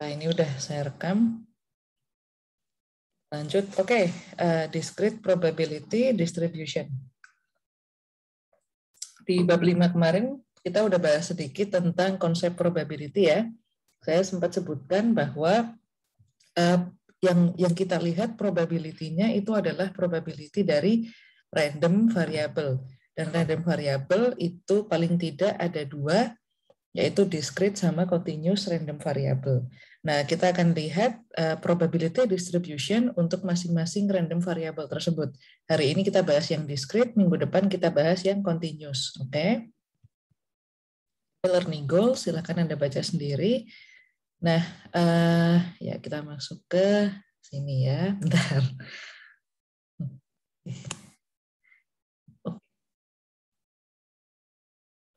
Nah, ini udah saya rekam. Lanjut, oke. Discrete probability distribution. Di bab 5 kemarin, kita udah bahas sedikit tentang konsep probability ya. Saya sempat sebutkan bahwa yang kita lihat probability-nya itu adalah probability dari random variable. Dan random variable itu paling tidak ada dua, yaitu discrete sama continuous random variable. Nah, kita akan lihat probability distribution untuk masing-masing random variable tersebut. Hari ini kita bahas yang discrete, minggu depan kita bahas yang continuous. Oke? Learning goal, silakan Anda baca sendiri. Nah, ya kita masuk ke sini ya, bentar.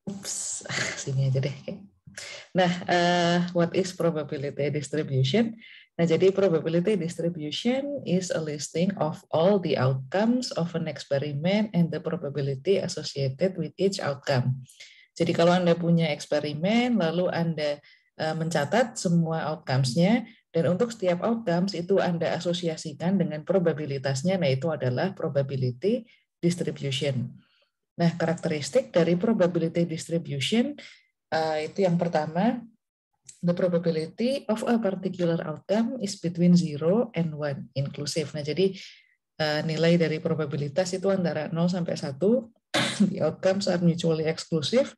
Ups, sini aja deh. Nah, what is probability distribution? Nah, jadi probability distribution is a listing of all the outcomes of an experiment and the probability associated with each outcome. Jadi kalau Anda punya eksperimen, lalu Anda mencatat semua outcomes-nya, dan untuk setiap outcomes itu Anda asosiasikan dengan probabilitasnya, nah itu adalah probability distribution. Nah, karakteristik dari probability distribution itu yang pertama, the probability of a particular outcome is between 0 and 1, inclusive. Nah, jadi nilai dari probabilitas itu antara 0 sampai 1, the outcomes are mutually exclusive,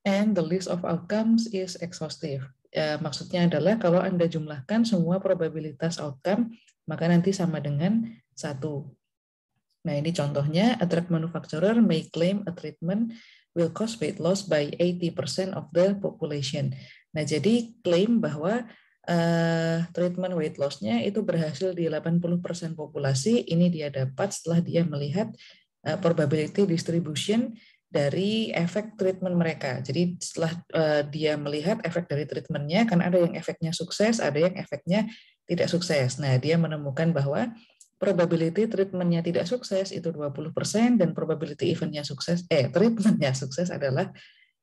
and the list of outcomes is exhaustive. Maksudnya adalah kalau Anda jumlahkan semua probabilitas outcome, maka nanti sama dengan 1. Nah, ini contohnya, a drug manufacturer may claim a treatment will cause weight loss by 80% of the population. Nah, jadi klaim bahwa treatment weight loss-nya itu berhasil di 80% populasi, ini dia dapat setelah dia melihat probability distribution dari efek treatment mereka. Jadi setelah dia melihat efek dari treatmentnya, kan ada yang efeknya sukses, ada yang efeknya tidak sukses. Nah, dia menemukan bahwa probability treatmentnya tidak sukses itu 20% dan probability eventnya sukses, treatmentnya sukses adalah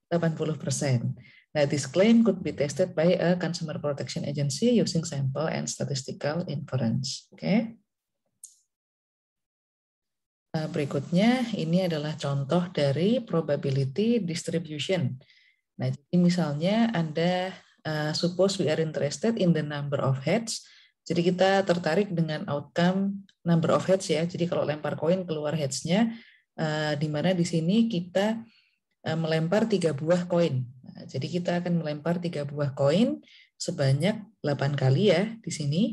80%. Nah, this claim could be tested by a consumer protection agency using sample and statistical inference. Oke. Berikutnya, ini adalah contoh dari probability distribution. Nah, jadi misalnya Anda suppose we are interested in the number of heads. Jadi kita tertarik dengan outcome number of heads ya. Jadi kalau lempar koin keluar heads-nya, di mana di sini kita melempar 3 buah koin. Nah, jadi kita akan melempar 3 buah koin sebanyak 8 kali ya di sini.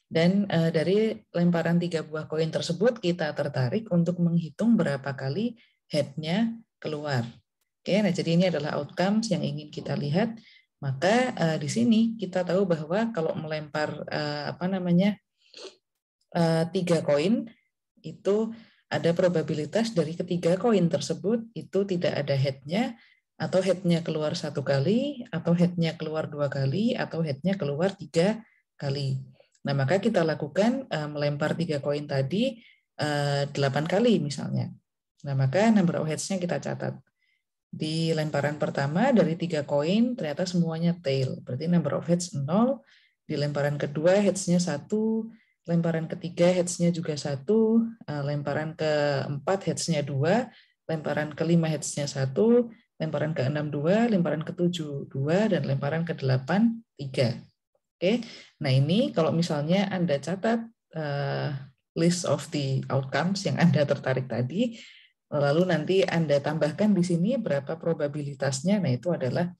Dan dari lemparan 3 buah koin tersebut kita tertarik untuk menghitung berapa kali head-nya keluar. Oke, nah jadi ini adalah outcomes yang ingin kita lihat. Maka di sini kita tahu bahwa kalau melempar 3 koin itu ada probabilitas dari ketiga koin tersebut itu tidak ada head-nya, atau head-nya keluar 1 kali, atau head-nya keluar 2 kali, atau head-nya keluar 3 kali. Nah, maka kita lakukan melempar 3 koin tadi 8 kali misalnya. Nah, maka number of heads-nya kita catat. Di lemparan pertama dari 3 koin ternyata semuanya tail, berarti number of heads 0. Di lemparan kedua heads-nya 1, lemparan ketiga heads-nya juga 1, lemparan keempat heads-nya 2, lemparan kelima heads-nya 1, lemparan ke-6 2, lemparan ke-7 2, dan lemparan ke-8 3. Oke, nah ini kalau misalnya Anda catat list of the outcomes yang Anda tertarik tadi, lalu nanti Anda tambahkan di sini berapa probabilitasnya, nah itu adalah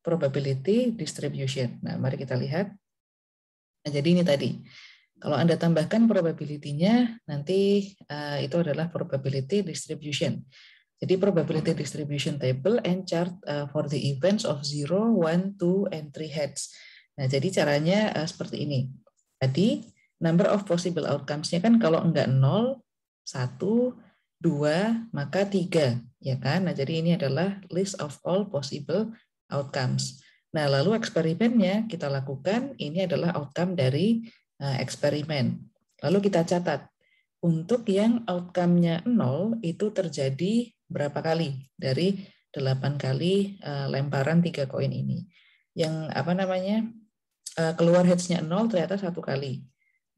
probability distribution. Nah, mari kita lihat. Nah, jadi ini tadi, kalau Anda tambahkan probability-nya, nanti itu adalah probability distribution. Jadi probability distribution table and chart for the events of 0, 1, 2, and 3 heads. Nah, jadi caranya seperti ini. Tadi, number of possible outcomes-nya kan kalau enggak 0, 1, 2, maka 3. Ya kan? Nah, jadi ini adalah list of all possible outcomes. Nah, lalu eksperimennya kita lakukan, ini adalah outcome dari eksperimen. Lalu kita catat, untuk yang outcome-nya 0 itu terjadi berapa kali dari 8 kali lemparan 3 koin ini. Yang keluar hedge-nya 0 ternyata 1 kali.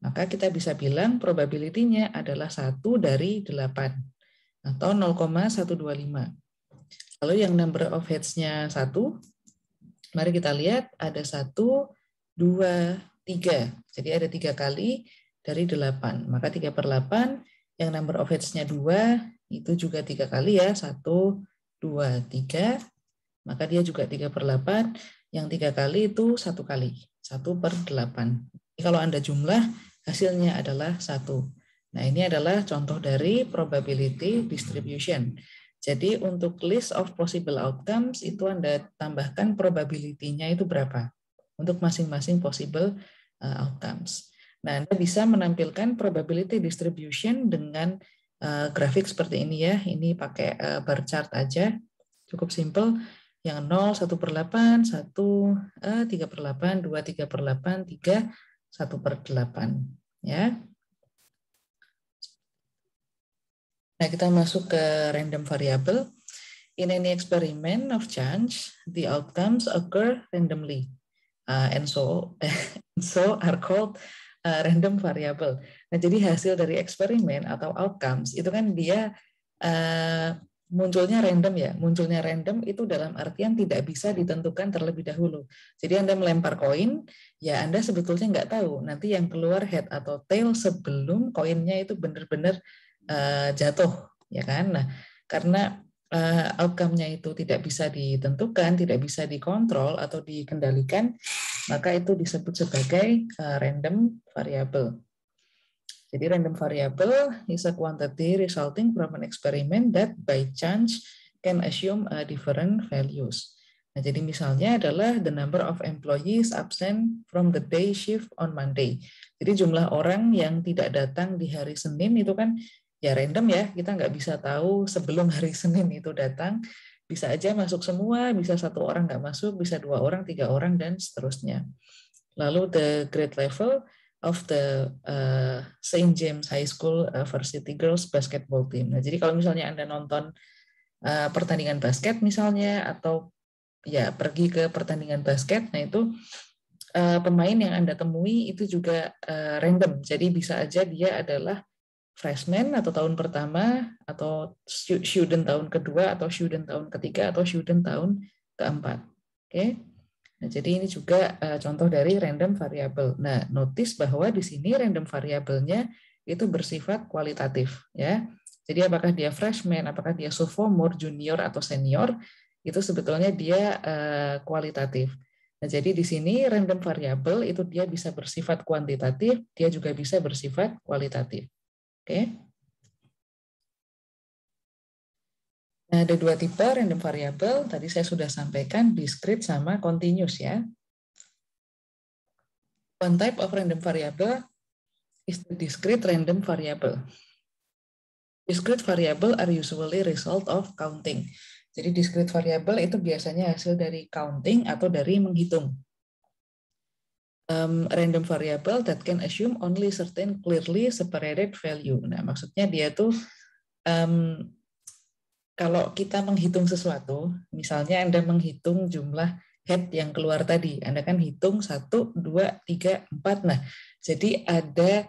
Maka kita bisa bilang probability-nya adalah 1 dari 8 atau 0,125. Lalu yang number of heads-nya 1, mari kita lihat ada 1, 2, 3. Jadi ada 3 kali dari 8. Maka 3/8 yang number of heads-nya 2 itu juga 3 kali ya. 1, 2, 3. Maka dia juga 3/8. Yang 3 kali itu 1 kali. 1/8. Jadi kalau Anda jumlah, hasilnya adalah 1. Nah, ini adalah contoh dari probability distribution. Jadi untuk list of possible outcomes itu Anda tambahkan probability-nya itu berapa untuk masing-masing possible outcomes. Nah, Anda bisa menampilkan probability distribution dengan grafik seperti ini ya. Ini pakai bar chart aja, cukup simple. Yang 0, 1/8, 1, 3/8, 2, 3/8, 3, 1/8. Ya. Nah, kita masuk ke random variable. In any experiment of chance, the outcomes occur randomly, and so are called random variable. Nah, jadi hasil dari eksperimen atau outcomes itu kan dia munculnya random ya. Munculnya random itu dalam artian tidak bisa ditentukan terlebih dahulu. Jadi Anda melempar koin, ya Anda sebetulnya nggak tahu nanti yang keluar head atau tail sebelum koinnya itu benar-benar jatuh, ya kan? Nah, karena outcome-nya itu tidak bisa ditentukan, tidak bisa dikontrol atau dikendalikan, maka itu disebut sebagai random variable. Jadi random variable is a quantity resulting from an experiment that by chance can assume different values. Nah, jadi misalnya adalah the number of employees absent from the day shift on Monday. Jadi jumlah orang yang tidak datang di hari Senin itu kan ya random ya, kita nggak bisa tahu sebelum hari Senin itu datang, bisa aja masuk semua, bisa 1 orang nggak masuk, bisa 2 orang, 3 orang, dan seterusnya. Lalu the grade level of the St. James High School Varsity Girls Basketball Team. Nah, jadi kalau misalnya Anda nonton pertandingan basket misalnya, atau ya pergi ke pertandingan basket, nah itu pemain yang Anda temui itu juga random, jadi bisa aja dia adalah freshman atau tahun pertama, atau student tahun kedua, atau student tahun ketiga, atau student tahun keempat. Oke. Nah, jadi ini juga contoh dari random variable. Nah, notice bahwa di sini random variabelnya itu bersifat kualitatif, ya. Jadi apakah dia freshman, apakah dia sophomore, junior, atau senior, itu sebetulnya dia kualitatif. Nah, jadi di sini random variable itu dia bisa bersifat kuantitatif, dia juga bisa bersifat kualitatif. Oke. Nah, ada 2 tipe random variable. Tadi saya sudah sampaikan, discrete sama continuous ya. One type of random variable is the discrete random variable. Discrete variable are usually result of counting. Jadi discrete variable itu biasanya hasil dari counting atau dari menghitung. Random variable that can assume only certain clearly separated value. Nah, maksudnya dia tuh kalau kita menghitung sesuatu, misalnya Anda menghitung jumlah head yang keluar tadi, Anda kan hitung 1, 2, 3, 4. Nah, jadi ada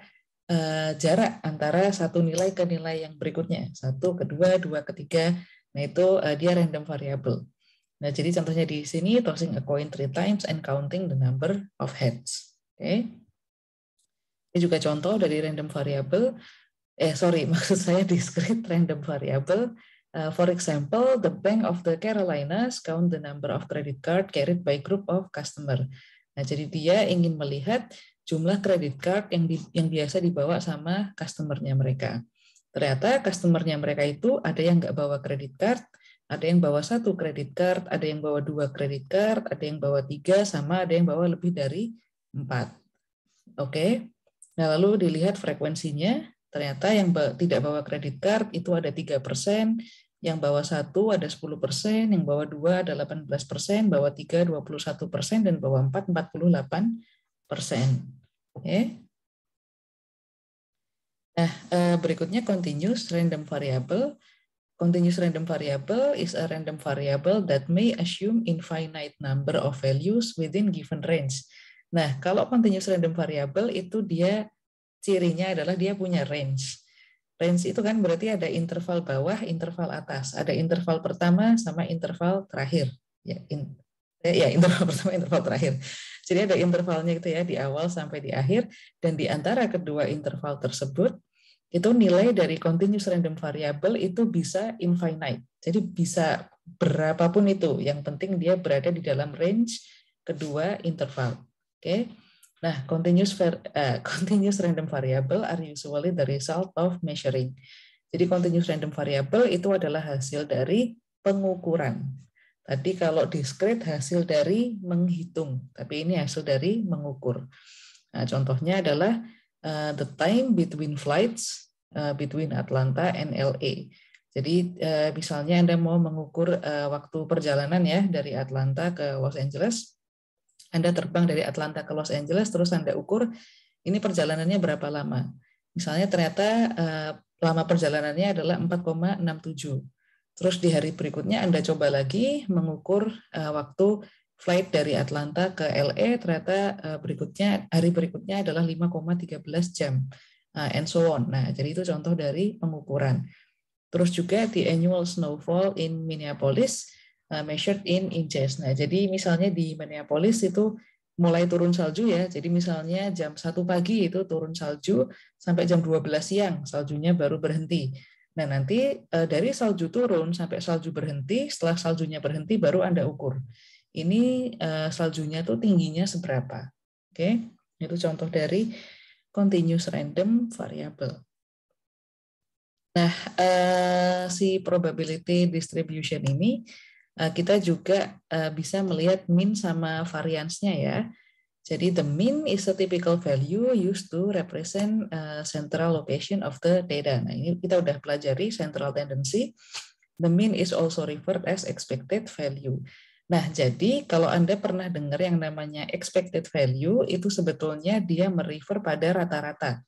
jarak antara satu nilai ke nilai yang berikutnya. 1 ke 2, 2 ke 3. Nah, itu dia random variable. Nah, jadi contohnya di sini, tossing a coin 3 times and counting the number of heads. Oke. Ini juga contoh dari random variable. Maksud saya discrete random variable. For example, the Bank of the Carolinas count the number of credit card carried by group of customer. Nah, jadi dia ingin melihat jumlah credit card yang biasa dibawa sama customer-nya mereka. Ternyata customer-nya mereka itu ada yang nggak bawa credit card, ada yang bawa 1 credit card, ada yang bawa 2 credit card, ada yang bawa 3, sama ada yang bawa lebih dari 4. Oke. Nah, lalu dilihat frekuensinya. Ternyata yang tidak bawa kredit card itu ada 3%, yang bawa 1 ada 10%, yang bawa 2 ada 18%, bawa 3 21%, dan bawa 4 48%. Oke. Nah, berikutnya continuous random variable. Continuous random variable is a random variable that may assume infinite number of values within given range. Nah, kalau continuous random variable itu dia cirinya adalah dia punya range. Range itu kan berarti ada interval bawah, interval atas. Ada interval pertama sama interval terakhir. Ya, interval pertama, interval terakhir. Jadi ada intervalnya itu ya, di awal sampai di akhir. Dan di antara kedua interval tersebut, itu nilai dari continuous random variable itu bisa infinite. Jadi bisa berapapun itu. Yang penting dia berada di dalam range kedua interval. Oke. Nah, continuous random variable are usually the result of measuring. Jadi continuous random variable itu adalah hasil dari pengukuran. Tadi kalau discrete hasil dari menghitung, tapi ini hasil dari mengukur. Nah, contohnya adalah the time between flights between Atlanta and LA. Jadi misalnya Anda mau mengukur waktu perjalanan ya dari Atlanta ke Los Angeles. Anda terbang dari Atlanta ke Los Angeles, terus Anda ukur ini perjalanannya berapa lama. Misalnya ternyata lama perjalanannya adalah 4,67. Terus di hari berikutnya Anda coba lagi mengukur waktu flight dari Atlanta ke LA, ternyata hari berikutnya adalah 5,13 jam, and so on. Nah, jadi itu contoh dari pengukuran. Terus juga the annual snowfall in Minneapolis measured in inches. Nah, jadi misalnya di Minneapolis itu mulai turun salju ya. Jadi misalnya jam 1 pagi itu turun salju sampai jam 12 siang saljunya baru berhenti. Nah, nanti dari salju turun sampai salju berhenti, setelah saljunya berhenti baru Anda ukur. Ini saljunya tuh tingginya seberapa. Oke. Itu contoh dari continuous random variable. Nah, si probability distribution ini kita juga bisa melihat mean sama variance-nya ya. Jadi the mean is a typical value used to represent central location of the data. Nah, ini kita udah pelajari central tendency. The mean is also referred as expected value. Nah, jadi kalau Anda pernah dengar yang namanya expected value, itu sebetulnya dia merefer pada rata-rata.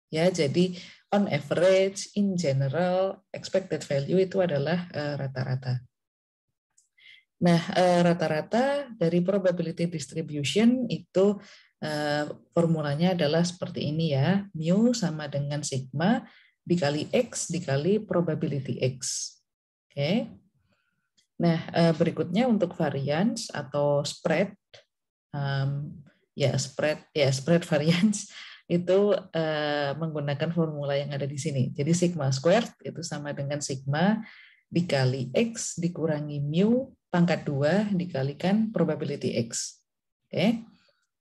Ya, jadi on average, in general, expected value itu adalah rata-rata. Nah, rata-rata dari probability distribution itu formulanya adalah seperti ini ya. Mu sama dengan sigma dikali X dikali probability X. Oke. Nah, berikutnya untuk variance atau spread, spread variance itu menggunakan formula yang ada di sini. Jadi sigma squared itu sama dengan sigma dikali X dikurangi mu pangkat 2 dikalikan probability X. Oke.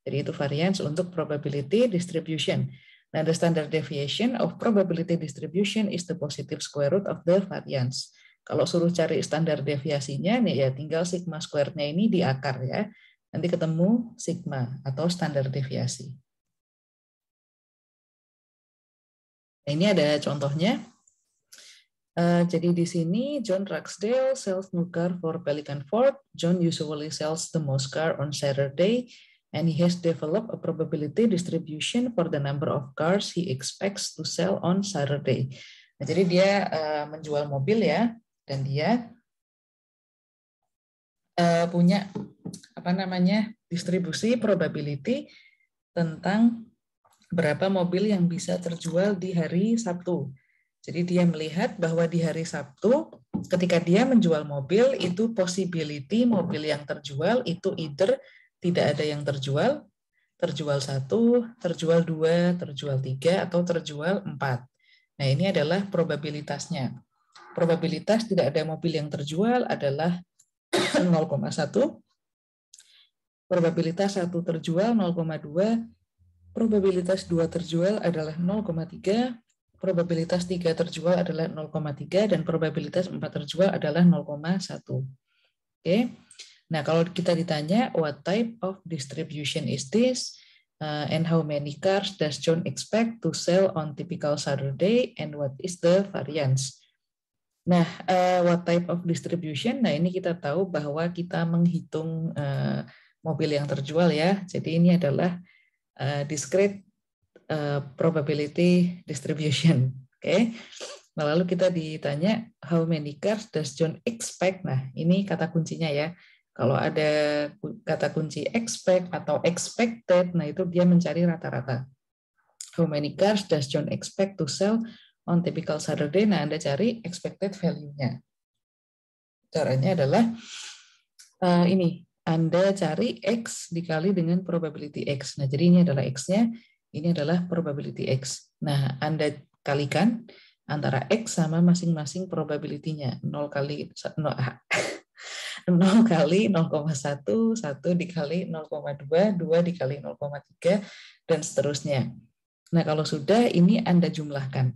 Jadi itu variance untuk probability distribution. Nah, the standard deviation of probability distribution is the positive square root of the variance. Kalau suruh cari standar deviasinya, nih ya tinggal sigma squared-nya ini di akar ya. Nanti ketemu sigma atau standar deviasi. Nah, ini ada contohnya. Jadi di sini John Ragsdale sells new car for Pelican Ford. John usually sells the most car on Saturday, and he has developed a probability distribution for the number of cars he expects to sell on Saturday. Nah, jadi dia menjual mobil ya, dan dia punya distribusi probability tentang berapa mobil yang bisa terjual di hari Sabtu. Jadi dia melihat bahwa di hari Sabtu ketika dia menjual mobil itu possibility mobil yang terjual itu either tidak ada yang terjual 1, terjual 2, terjual 3, atau terjual 4. Nah, ini adalah probabilitasnya. Probabilitas tidak ada mobil yang terjual adalah 0,1. Probabilitas 1 terjual 0,2. Probabilitas 2 terjual adalah 0,3. Probabilitas 3 terjual adalah 0,3 dan probabilitas 4 terjual adalah 0,1. Oke. Nah, kalau kita ditanya what type of distribution is this and how many cars does John expect to sell on typical Saturday and what is the variance? Nah, what type of distribution? Nah, ini kita tahu bahwa kita menghitung mobil yang terjual ya. Jadi ini adalah discrete probability distribution. Oke. Nah, lalu kita ditanya how many cars does John expect? Nah, ini kata kuncinya ya. Kalau ada kata kunci expect atau expected, nah itu dia mencari rata-rata. How many cars does John expect to sell on typical Saturday? Nah, Anda cari expected value-nya. Caranya adalah ini, Anda cari X dikali dengan probability X. Nah, jadi ini adalah X-nya, ini adalah probability X. Nah, Anda kalikan antara X sama masing-masing probability-nya. 0 kali 0 kali 0,1, 1 dikali 0,2, 2 dikali 0,3, dan seterusnya. Nah, kalau sudah, ini Anda jumlahkan.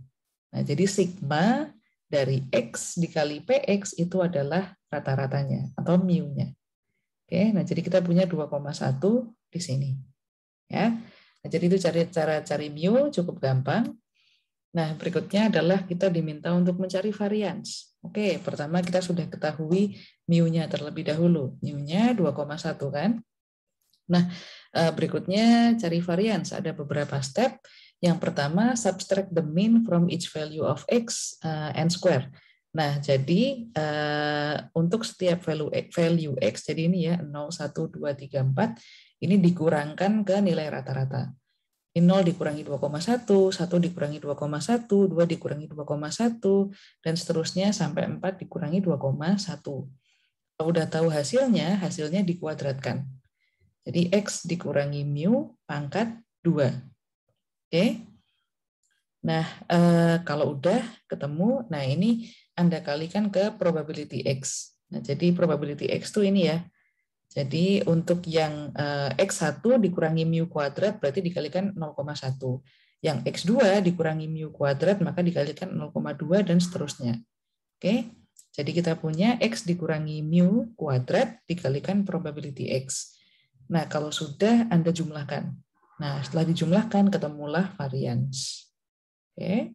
Nah, jadi sigma dari X dikali PX itu adalah rata-ratanya atau mu-nya. Oke, nah jadi kita punya 2,1 di sini. Ya. Nah, jadi itu cara cari mu cukup gampang. Nah, berikutnya adalah kita diminta untuk mencari varians. Oke, pertama kita sudah ketahui mu-nya terlebih dahulu. Mu-nya 2,1 kan? Nah, berikutnya cari varians. Ada beberapa step. Yang pertama, subtract the mean from each value of x n square. Nah, jadi untuk setiap value x, jadi ini ya 0, 1, 2, 3, 4, ini dikurangkan ke nilai rata-rata. 0 dikurangi 2,1, 1 dikurangi 2,1, 2 dikurangi 2,1, dan seterusnya sampai 4 dikurangi 2,1. Kalau udah tahu hasilnya, hasilnya dikuadratkan. Jadi X dikurangi mu pangkat 2. Oke. Nah, kalau udah ketemu, nah ini Anda kalikan ke probability X. Nah, jadi probability X itu ini ya. Jadi untuk yang X1 dikurangi mu kuadrat berarti dikalikan 0,1. Yang X2 dikurangi mu kuadrat maka dikalikan 0,2 dan seterusnya. Oke. Jadi kita punya X dikurangi mu kuadrat dikalikan probability X. Nah, kalau sudah Anda jumlahkan. Nah, setelah dijumlahkan ketemulah varians. Oke.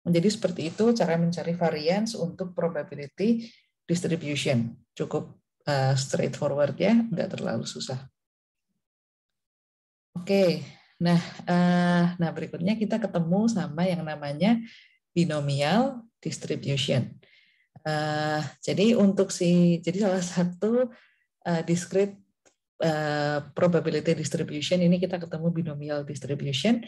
Jadi seperti itu cara mencari varians untuk probability distribution. Cukup straightforward ya, nggak terlalu susah. Oke, nah berikutnya kita ketemu sama yang namanya binomial distribution. Jadi salah satu discrete probability distribution ini kita ketemu binomial distribution.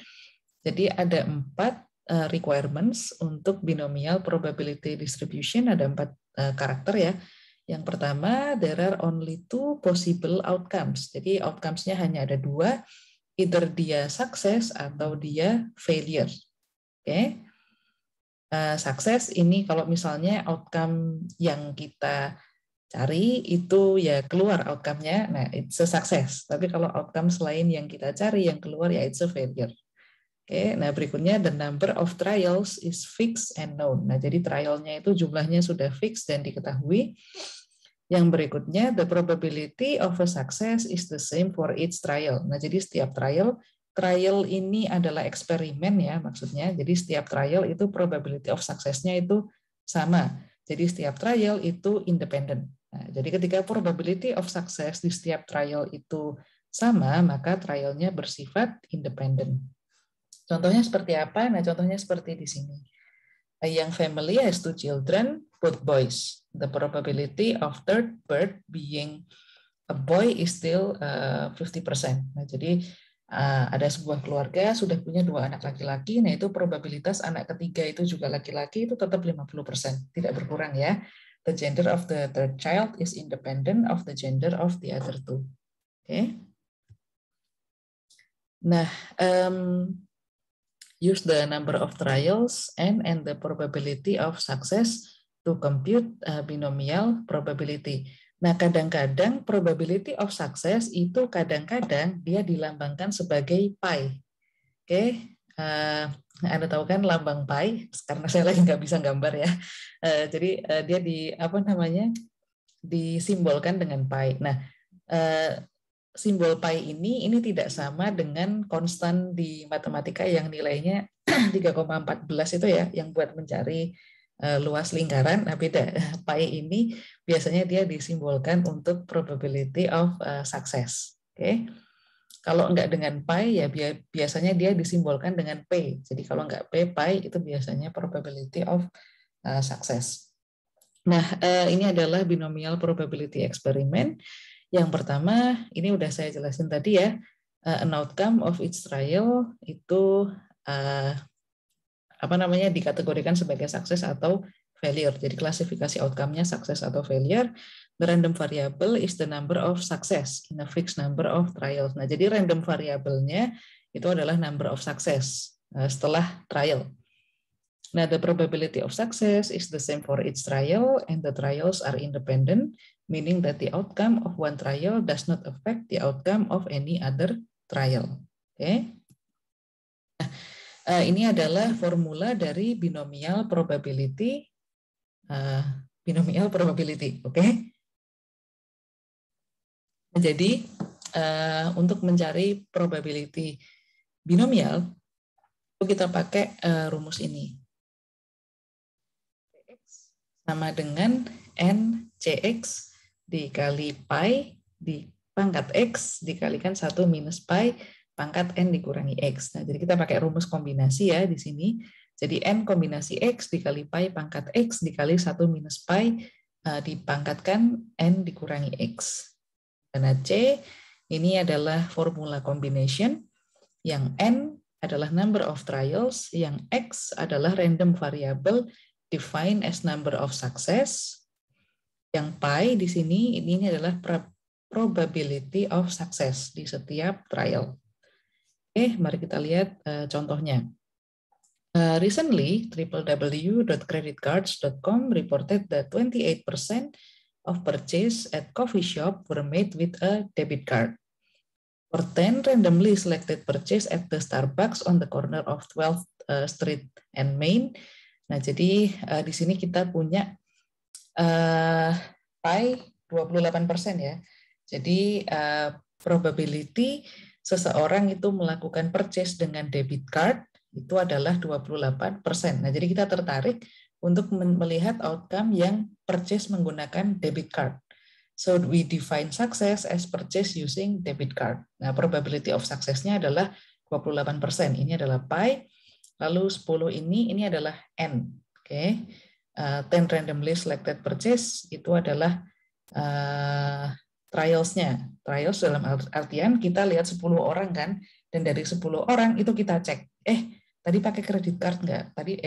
Jadi ada 4 requirements untuk binomial probability distribution, ada 4 karakter ya. Yang pertama, there are only 2 possible outcomes. Jadi outcomes-nya hanya ada 2, either dia sukses atau dia failure. Oke. Sukses ini kalau misalnya outcome yang kita cari itu ya keluar outcome-nya, nah it's a success. Tapi kalau outcome selain yang kita cari yang keluar ya it's a failure. Oke, nah berikutnya the number of trials is fixed and known. Nah, jadi trialnya itu jumlahnya sudah fix dan diketahui. Yang berikutnya the probability of a success is the same for each trial. Nah, jadi setiap trial ini adalah eksperimen ya maksudnya. Jadi setiap trial itu probability of success-nya itu sama. Jadi setiap trial itu independen. Nah, jadi ketika probability of success di setiap trial itu sama, maka trialnya bersifat independen. Contohnya seperti apa? Nah, contohnya seperti di sini. A young family has 2 children, both boys. The probability of third birth being a boy is still 50%. Nah, jadi ada sebuah keluarga sudah punya 2 anak laki-laki, nah itu probabilitas anak ketiga itu juga laki-laki itu tetap 50%, tidak berkurang ya. The gender of the third child is independent of the gender of the other 2. Oke. Nah, use the number of trials and the probability of success to compute binomial probability. Nah, kadang-kadang probability of success itu kadang-kadang dia dilambangkan sebagai pi. Oke, Anda tahu kan lambang pi? Karena saya lagi nggak bisa gambar ya. Jadi dia disimbolkan dengan pi. Nah, simbol pi ini tidak sama dengan konstan di matematika yang nilainya 3,14 itu ya, yang buat mencari luas lingkaran. Nah, beda. Pi ini biasanya dia disimbolkan untuk probability of success. Oke. Kalau enggak dengan pi ya biasanya dia disimbolkan dengan p. Jadi kalau enggak p, pi itu biasanya probability of success. Nah, ini adalah binomial probability experiment. Yang pertama, ini udah saya jelasin tadi ya, an outcome of each trial itu dikategorikan sebagai sukses atau failure. Jadi klasifikasi outcome-nya sukses atau failure. The random variable is the number of success in a fixed number of trials. Nah, jadi random variabelnya itu adalah number of success setelah trial. Nah, the probability of success is the same for each trial, and the trials are independent, meaning that the outcome of one trial does not affect the outcome of any other trial. Oke. Ini adalah formula dari binomial probability. Oke. Jadi untuk mencari probability binomial, kita pakai rumus ini. Sama dengan NCX dikali pi di pangkat X dikalikan 1 minus pi pangkat N dikurangi X. Nah, jadi kita pakai rumus kombinasi ya di sini. Jadi N kombinasi X dikali pi pangkat X dikali 1 minus pi dipangkatkan N dikurangi X. Karena C ini adalah formula combination, yang N adalah number of trials, yang X adalah random variable defined as number of success. Yang pi di sini ini adalah probability of success di setiap trial. Oke, mari kita lihat contohnya. Recently, www.creditcards.com reported that 28% of purchase at coffee shop were made with a debit card. For 10 randomly selected purchase at the Starbucks on the corner of 12th Street and Main. Nah, jadi di sini kita punya pi 28% ya. Jadi probability seseorang itu melakukan purchase dengan debit card itu adalah 28%. Nah, jadi kita tertarik untuk melihat outcome yang purchase menggunakan debit card. So we define success as purchase using debit card. Nah, probability of success-nya adalah 28%. Ini adalah pi. Lalu 10 ini adalah N. Oke. 10 randomly selected purchase itu adalah trials-nya. Trials dalam artian kita lihat 10 orang kan, dan dari 10 orang itu kita cek, tadi pakai kredit card nggak? Tadi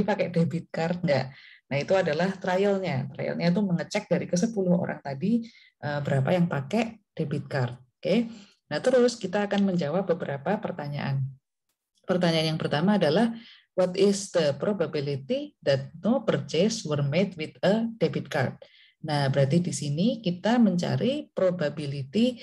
pakai debit card nggak? Nah, itu adalah trial-nya. Trial-nya itu mengecek dari ke-10 orang tadi berapa yang pakai debit card. Oke. Nah, terus kita akan menjawab beberapa pertanyaan. Pertanyaan yang pertama adalah, what is the probability that no purchase were made with a debit card? Nah, berarti di sini kita mencari probability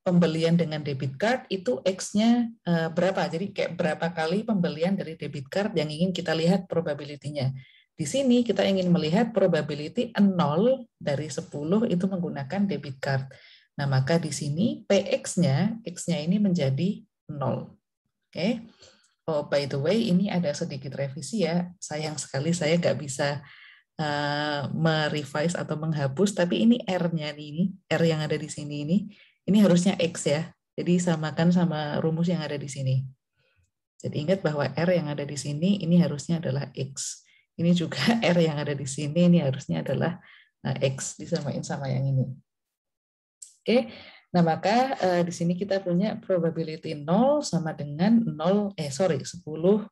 pembelian dengan debit card itu X-nya berapa. Jadi kayak berapa kali pembelian dari debit card yang ingin kita lihat probability-nya. Di sini kita ingin melihat probability 0 dari 10 itu menggunakan debit card. Nah, maka di sini PX-nya, X-nya ini menjadi 0. Oke. Oh, by the way, ini ada sedikit revisi ya. Sayang sekali saya nggak bisa merevise atau menghapus, tapi ini R-nya ini, R yang ada di sini ini harusnya X ya. Jadi samakan sama rumus yang ada di sini. Jadi ingat bahwa R yang ada di sini ini harusnya adalah X. Ini juga R yang ada di sini ini harusnya adalah X, disamain sama yang ini. Oke. Nah, maka di sini kita punya probability 0 sama dengan 10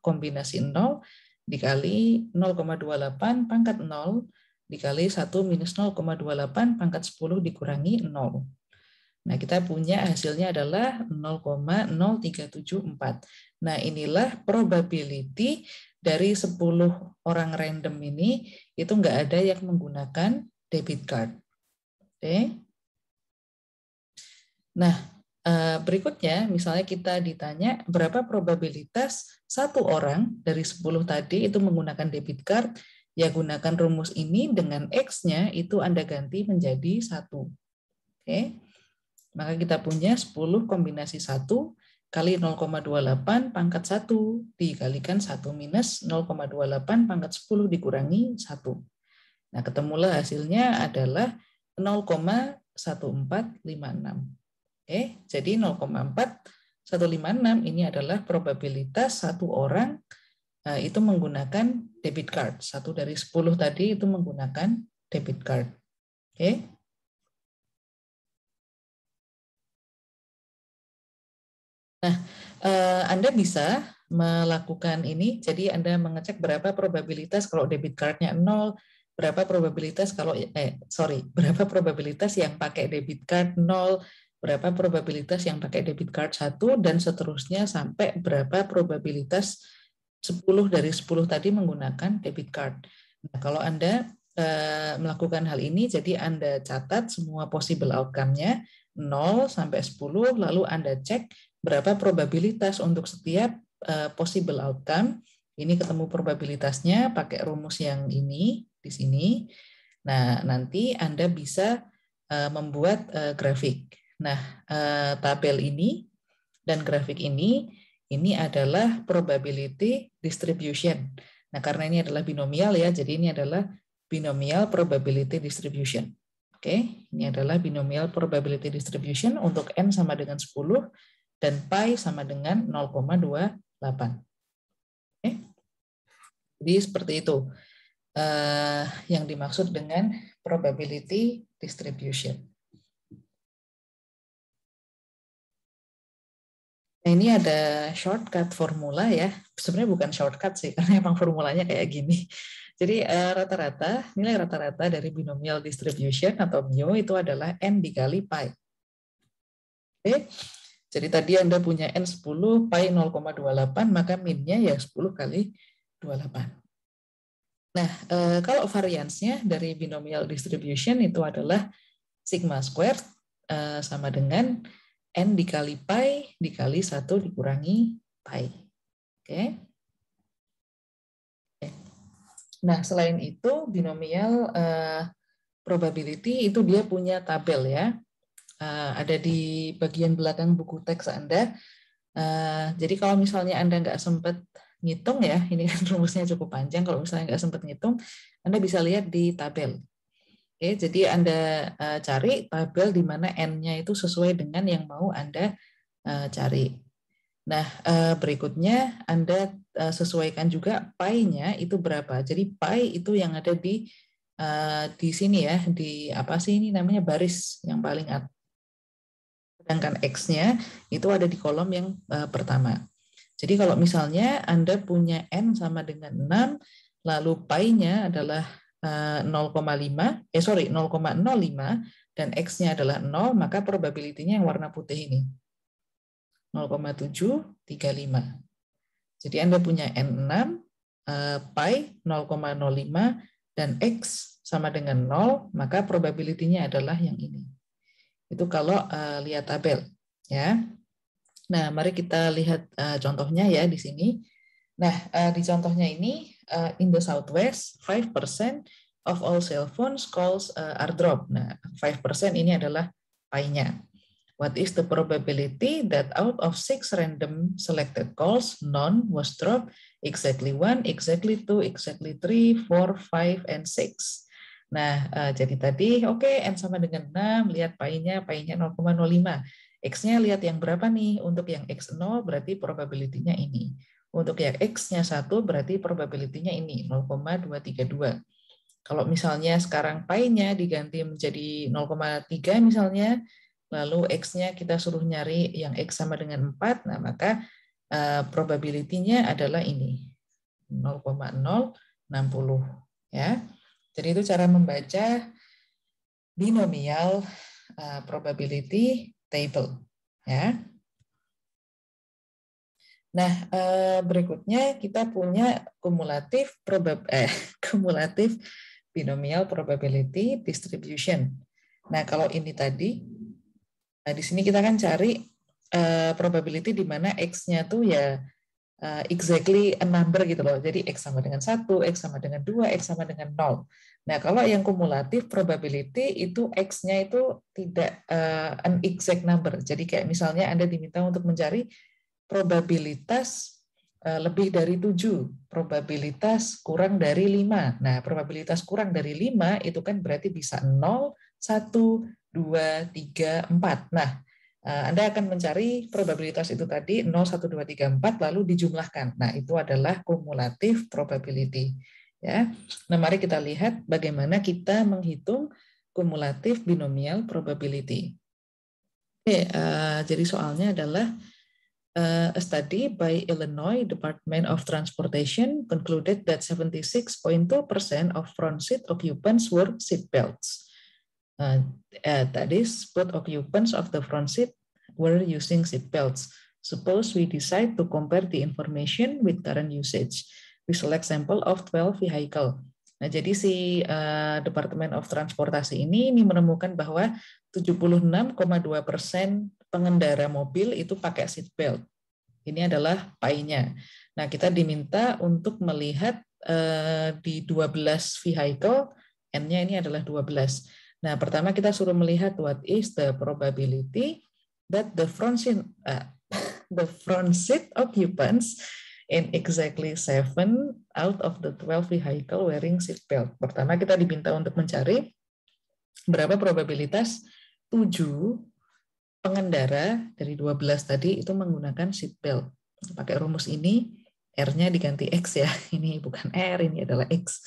kombinasi 0 dikali 0,28 pangkat 0 dikali 1 minus 0,28 pangkat 10 dikurangi 0. Nah, kita punya hasilnya adalah 0,0374. Nah, inilah probability dari 10 orang random ini itu nggak ada yang menggunakan debit card. Oke. Nah, berikutnya misalnya kita ditanya berapa probabilitas satu orang dari 10 tadi itu menggunakan debit card, ya gunakan rumus ini dengan X-nya itu Anda ganti menjadi 1. Oke. Maka kita punya 10 kombinasi 1 kali 0,28 pangkat 1 dikalikan 1 minus 0,28 pangkat 10 dikurangi 1. Nah, ketemulah hasilnya adalah 0,1456. Oke, jadi 0,4156 ini adalah probabilitas satu orang itu menggunakan debit card. 1 dari 10 tadi itu menggunakan debit card. Oke. Nah, Anda bisa melakukan ini, jadi Anda mengecek berapa probabilitas kalau debit card-nya 0, berapa probabilitas kalau berapa probabilitas yang pakai debit card 0, berapa probabilitas yang pakai debit card 1, dan seterusnya sampai berapa probabilitas 10 dari 10 tadi menggunakan debit card. Nah, kalau Anda melakukan hal ini, jadi Anda catat semua possible outcome-nya 0 sampai 10, lalu Anda cek berapa probabilitas untuk setiap possible outcome. Ini ketemu probabilitasnya pakai rumus yang ini di sini. Nah, nanti Anda bisa membuat grafik. Nah, tabel ini dan grafik ini adalah probability distribution. Nah, karena ini adalah binomial ya, jadi ini adalah binomial probability distribution. Oke, ini adalah binomial probability distribution untuk n sama dengan 10 dan pi sama dengan 0,28. Oke. Jadi seperti itu yang dimaksud dengan probability distribution. Nah, ini ada shortcut formula ya. Sebenarnya bukan shortcut sih, karena emang formulanya kayak gini. Jadi nilai rata-rata dari binomial distribution atau mu itu adalah n dikali pi. Oke. Jadi tadi Anda punya N10, pi 0,28, maka min-nya ya 10 kali 28. Nah, kalau variansnya dari binomial distribution itu adalah sigma squared sama dengan N dikali pi dikali 1 dikurangi pi. Oke. Nah, selain itu binomial probability itu dia punya tabel ya. Ada di bagian belakang buku teks Anda. Jadi kalau misalnya Anda nggak sempat ngitung ya, ini kan rumusnya cukup panjang. Kalau misalnya nggak sempat ngitung, Anda bisa lihat di tabel. Oke, jadi Anda cari tabel di mana N-nya itu sesuai dengan yang mau Anda cari. Nah, berikutnya Anda sesuaikan juga pi-nya itu berapa. Jadi pi itu yang ada di sini ya, di apa sih ini namanya baris yang paling atas. Sedangkan X-nya itu ada di kolom yang pertama. Jadi kalau misalnya Anda punya N sama dengan 6, lalu pi-nya adalah 0,05 dan X-nya adalah 0, maka probability-nya yang warna putih ini. 0,735. Jadi Anda punya N6, pi 0,05, dan X sama dengan 0, maka probability-nya adalah yang ini. Itu kalau lihat tabel. Ya. Nah, mari kita lihat contohnya ya di sini. Nah, di contohnya ini, in the Southwest, 5% of all cell phone calls are dropped. Nah, 5% ini adalah pi-nya. What is the probability that out of 6 random selected calls, none was dropped? Exactly 1, exactly 2, exactly 3, 4, 5, and 6. Nah, jadi tadi, oke, N sama dengan 6, lihat pi-nya 0,05. X-nya lihat yang berapa nih? Untuk yang X0 berarti probability-nya ini. Untuk yang X-nya 1 berarti probability-nya ini, 0,232. Kalau misalnya sekarang pi-nya diganti menjadi 0,3 misalnya, lalu X-nya kita suruh nyari yang X sama dengan 4, nah maka probability-nya adalah ini, 0,060. Ya. Jadi itu cara membaca binomial probability table. Ya. Nah, berikutnya kita punya kumulatif binomial probability distribution. Nah, kalau ini tadi, di sini kita kan cari probability di mana X-nya tuh ya exactly a number gitu loh. Jadi X sama dengan 1, X sama dengan 2, X sama dengan 0. Nah, kalau yang kumulatif probability itu X-nya itu tidak an exact number. Jadi kayak misalnya Anda diminta untuk mencari probabilitas lebih dari 7, probabilitas kurang dari 5. Nah, probabilitas kurang dari 5 itu kan berarti bisa 0, 1, 2, 3, 4. Nah, Anda akan mencari probabilitas itu tadi 0, 1, 2, 3, 4 lalu dijumlahkan. Nah, itu adalah cumulative probability. Ya. Nah, mari kita lihat bagaimana kita menghitung cumulative binomial probability. Oke, jadi soalnya adalah a study by Illinois Department of Transportation concluded that 76.2% of front seat occupants wore seat belts. That is, both occupants of the front seat were using seat belts. Suppose we decide to compare the information with current usage. We select sample of 12 vehicle. Nah, jadi si Departemen of Transportasi ini menemukan bahwa 76,2% pengendara mobil itu pakai seat belt. Ini adalah pie-nya. Nah, kita diminta untuk melihat di 12 vehicle, N-nya ini adalah 12. Nah, pertama kita suruh melihat what is the probability that the front seat occupants in exactly 7 out of the 12 vehicle wearing seat belt. Pertama kita diminta untuk mencari berapa probabilitas 7 pengendara dari 12 tadi itu menggunakan seat belt. Pakai rumus ini, R-nya diganti X ya. Ini bukan R, ini adalah X.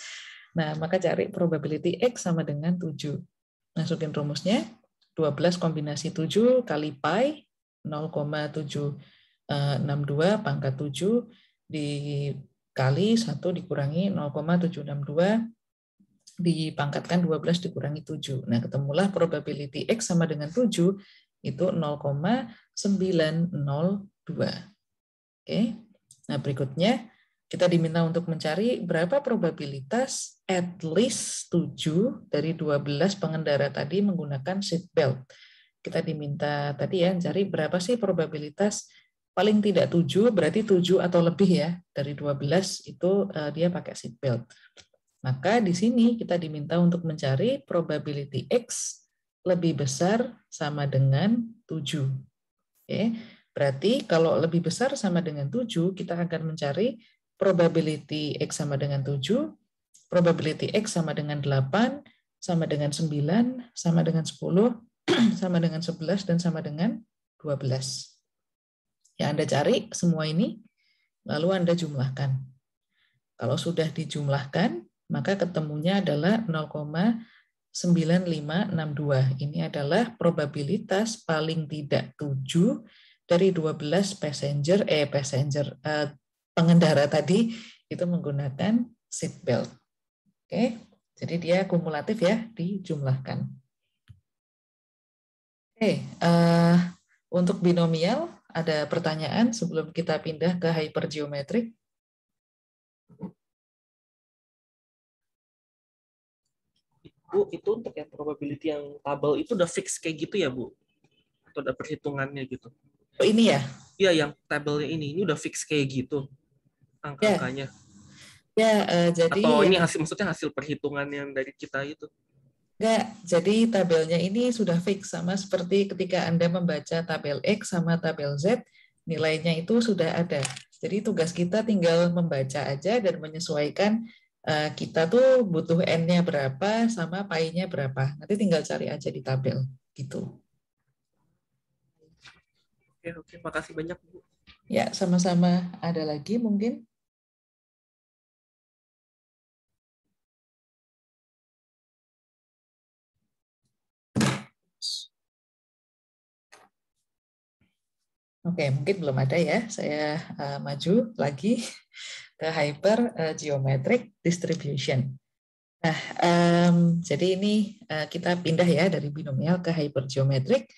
Nah, maka cari probability X sama dengan 7. Masukin rumusnya, 12 kombinasi 7 kali pi, 0,762 pangkat 7 dikali 1 dikurangi 0,762 dipangkatkan 12 dikurangi 7. Nah, ketemulah probability X sama dengan 7 itu 0,902. Oke. Nah, berikutnya kita diminta untuk mencari berapa probabilitas at least 7 dari 12 pengendara tadi menggunakan seat belt. Kita diminta tadi ya, cari berapa sih probabilitas paling tidak 7, berarti 7 atau lebih ya, dari 12 itu dia pakai seat belt. Maka di sini kita diminta untuk mencari probability X lebih besar sama dengan 7. Oke. Berarti kalau lebih besar sama dengan 7, kita akan mencari probability X sama dengan 7, probability X sama dengan 8, sama dengan 9, sama dengan 10, sama dengan 11, dan sama dengan 12. Ya, Anda cari semua ini, lalu Anda jumlahkan. Kalau sudah dijumlahkan, maka ketemunya adalah 0,9562. Ini adalah probabilitas paling tidak 7 dari 12 pengendara tadi itu menggunakan seat belt. Oke, jadi dia kumulatif ya, dijumlahkan. Oke, untuk binomial ada pertanyaan sebelum kita pindah ke hypergeometric? Bu, itu untuk yang probability yang tabel itu udah fix kayak gitu ya, Bu? Atau ada perhitungannya gitu? Oh, ini ya? Iya, yang tabelnya ini udah fix kayak gitu angka-angkanya. Ya, jadi atau ya, ini maksudnya hasil perhitungan yang dari kita itu? Enggak, jadi tabelnya ini sudah fix sama seperti ketika Anda membaca tabel X sama tabel Z, nilainya itu sudah ada. Jadi tugas kita tinggal membaca aja dan menyesuaikan kita tuh butuh N-nya berapa sama pi-nya berapa. Nanti tinggal cari aja di tabel gitu. Oke, makasih banyak, Bu. Ya, sama-sama. Ada lagi mungkin? Oke, mungkin belum ada ya. Saya maju lagi ke hypergeometric distribution. Nah, jadi ini kita pindah ya dari binomial ke hypergeometric.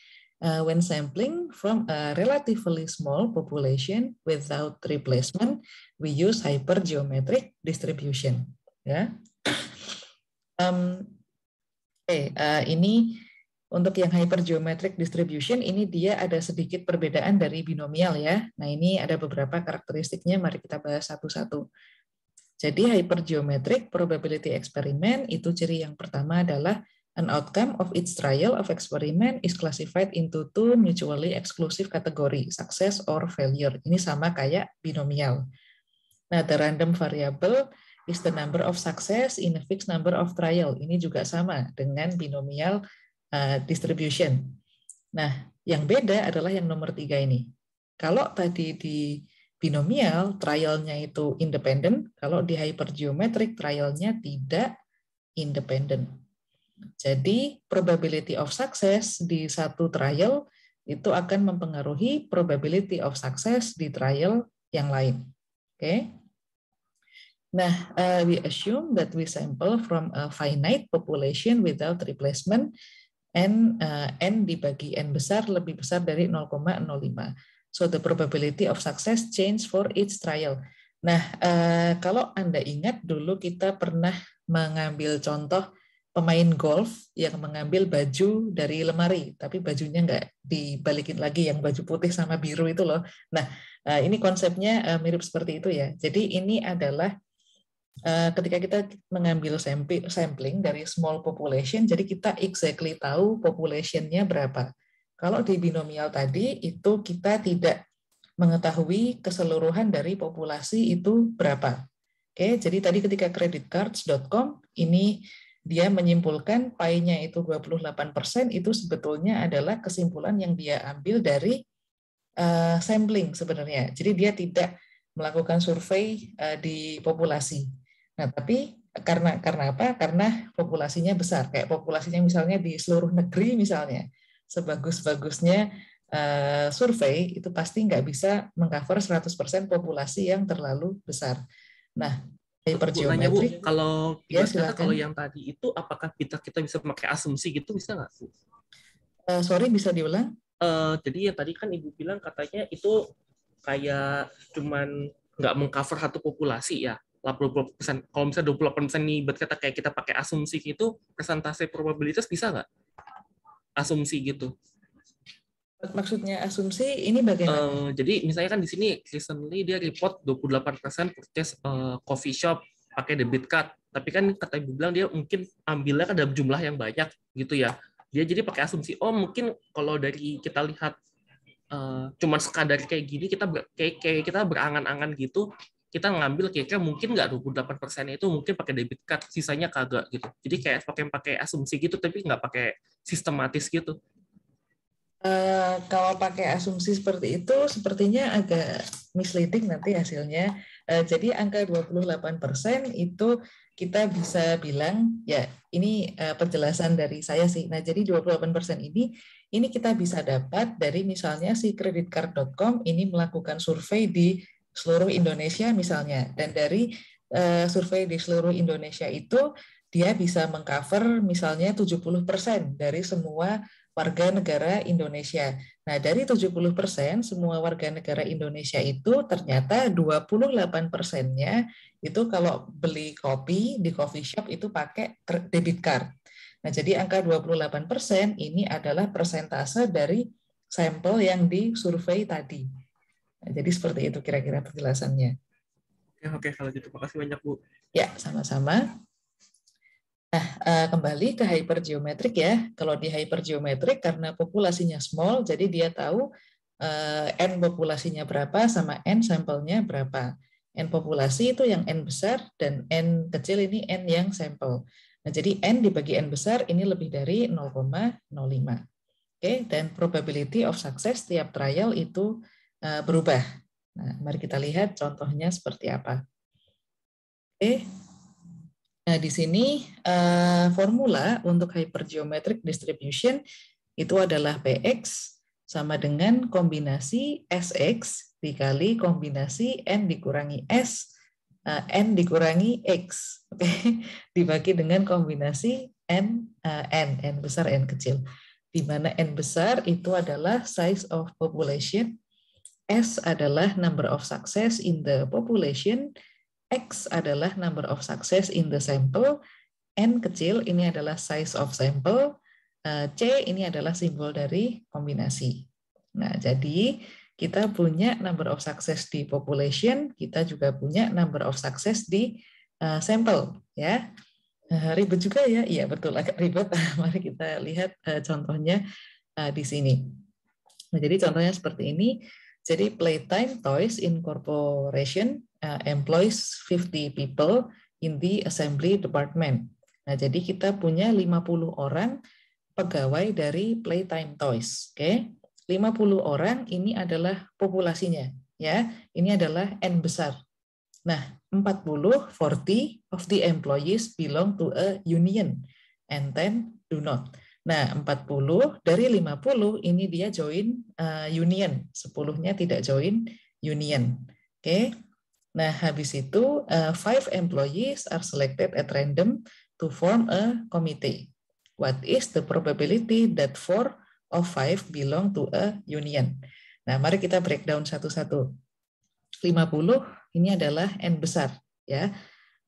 When sampling from a relatively small population without replacement, we use hypergeometric distribution. Ya. Ini untuk yang hypergeometric distribution ini dia ada sedikit perbedaan dari binomial ya. Nah, ini ada beberapa karakteristiknya, mari kita bahas satu-satu. Jadi hypergeometric probability experiment itu ciri yang pertama adalah an outcome of each trial of experiment is classified into two mutually exclusive category, success or failure. Ini sama kayak binomial. Nah, the random variable is the number of success in a fixed number of trial. Ini juga sama dengan binomial distribution. Nah, yang beda adalah yang nomor 3 ini. Kalau tadi di binomial, trialnya itu independen, kalau di hypergeometric, trialnya tidak independen. Jadi, probability of success di satu trial itu akan mempengaruhi probability of success di trial yang lain. Oke. Nah, we assume that we sample from a finite population without replacement and n dibagi n besar lebih besar dari 0,05. So the probability of success change for each trial. Nah, kalau Anda ingat dulu kita pernah mengambil contoh pemain golf yang mengambil baju dari lemari, tapi bajunya nggak dibalikin lagi, yang baju putih sama biru itu loh. Nah, ini konsepnya mirip seperti itu ya. Jadi ini adalah ketika kita mengambil sampling dari small population, jadi kita exactly tahu population-nya berapa. Kalau di binomial tadi, itu kita tidak mengetahui keseluruhan dari populasi itu berapa. Oke, jadi tadi ketika creditcards.com, ini dia menyimpulkan pie-nya itu 28%, itu sebetulnya adalah kesimpulan yang dia ambil dari sampling sebenarnya. Jadi dia tidak melakukan survei di populasi. Nah, tapi karena apa? Karena populasinya besar. Kayak populasinya misalnya di seluruh negeri misalnya, sebagus-bagusnya survei itu pasti nggak bisa mengcover 100% populasi yang terlalu besar. Nah, Bu, nanya Bu, hypergeometric, kalau ya ibaratnya kalau silakan. yang tadi itu apakah kita bisa memakai asumsi gitu, bisa nggak Bu? Sorry, bisa diulang? Jadi yang tadi kan Ibu bilang katanya itu kayak cuman nggak mengcover satu populasi ya, 80%. Kalau misalnya 28% nih berkata kayak kita pakai asumsi gitu, persentase probabilitas bisa nggak? Asumsi gitu. Maksudnya asumsi ini bagaimana? Jadi misalnya kan di sini recently dia report 28% purchase coffee shop pakai debit card. Tapi kan kata Ibu bilang dia mungkin ambilnya kan dalam jumlah yang banyak gitu ya. Dia jadi pakai asumsi, oh mungkin kalau dari kita lihat cuman sekadar kayak gini kayak kita berangan-angan gitu, kita ngambil kira-kira mungkin nggak 28% itu mungkin pakai debit card, sisanya kagak gitu. Jadi kayak pakai asumsi gitu tapi nggak pakai sistematis gitu. Kalau pakai asumsi seperti itu, sepertinya agak misleading nanti hasilnya. Jadi angka 28% itu kita bisa bilang, ya ini penjelasan dari saya sih. Nah, jadi 28% ini kita bisa dapat dari misalnya si creditcard.com ini melakukan survei di seluruh Indonesia misalnya. Dan dari survei di seluruh Indonesia itu, dia bisa mengcover misalnya 70% dari semua warga negara Indonesia. Nah, dari 70% semua warga negara Indonesia itu ternyata 28%-nya itu kalau beli kopi di coffee shop itu pakai debit card. Nah, jadi angka 28% ini adalah persentase dari sampel yang disurvei tadi. Nah, jadi seperti itu kira-kira penjelasannya. Oke, kalau gitu makasih banyak Bu. Ya, sama-sama. Nah, kembali ke hypergeometric ya. Kalau di hypergeometric karena populasinya small, jadi dia tahu N populasinya berapa sama N sampelnya berapa. N populasi itu yang N besar dan N kecil ini N yang sampel. Nah, jadi N dibagi N besar ini lebih dari 0,05. Oke, dan probability of success tiap trial itu berubah. Nah, mari kita lihat contohnya seperti apa. Oke. Nah, di sini formula untuk hypergeometric distribution itu adalah Px sama dengan kombinasi Sx dikali kombinasi N dikurangi S, N dikurangi X, dibagi dengan kombinasi N besar, N kecil. Di mana N besar itu adalah size of population, S adalah number of success in the population, X adalah number of success in the sample, N kecil ini adalah size of sample, C ini adalah simbol dari kombinasi. Nah, jadi kita punya number of success di population, kita juga punya number of success di sampel, ya. Ribet juga ya? Iya, betul, agak ribet. Mari kita lihat contohnya di sini. Nah, jadi contohnya seperti ini. Jadi Playtime Toys Incorporation employs 50 people in the assembly department. Nah, jadi kita punya 50 orang pegawai dari Playtime Toys. Oke. 50 orang ini adalah populasinya, ya. Ini adalah N besar. Nah, 40 of the employees belong to a union and 10 do not. Nah, 40 dari 50 ini dia join union, 10-nya tidak join union. Oke. Nah, habis itu 5 employees are selected at random to form a committee. What is the probability that 4 of 5 belong to a union? Nah, mari kita breakdown satu-satu. 50 ini adalah N besar, ya.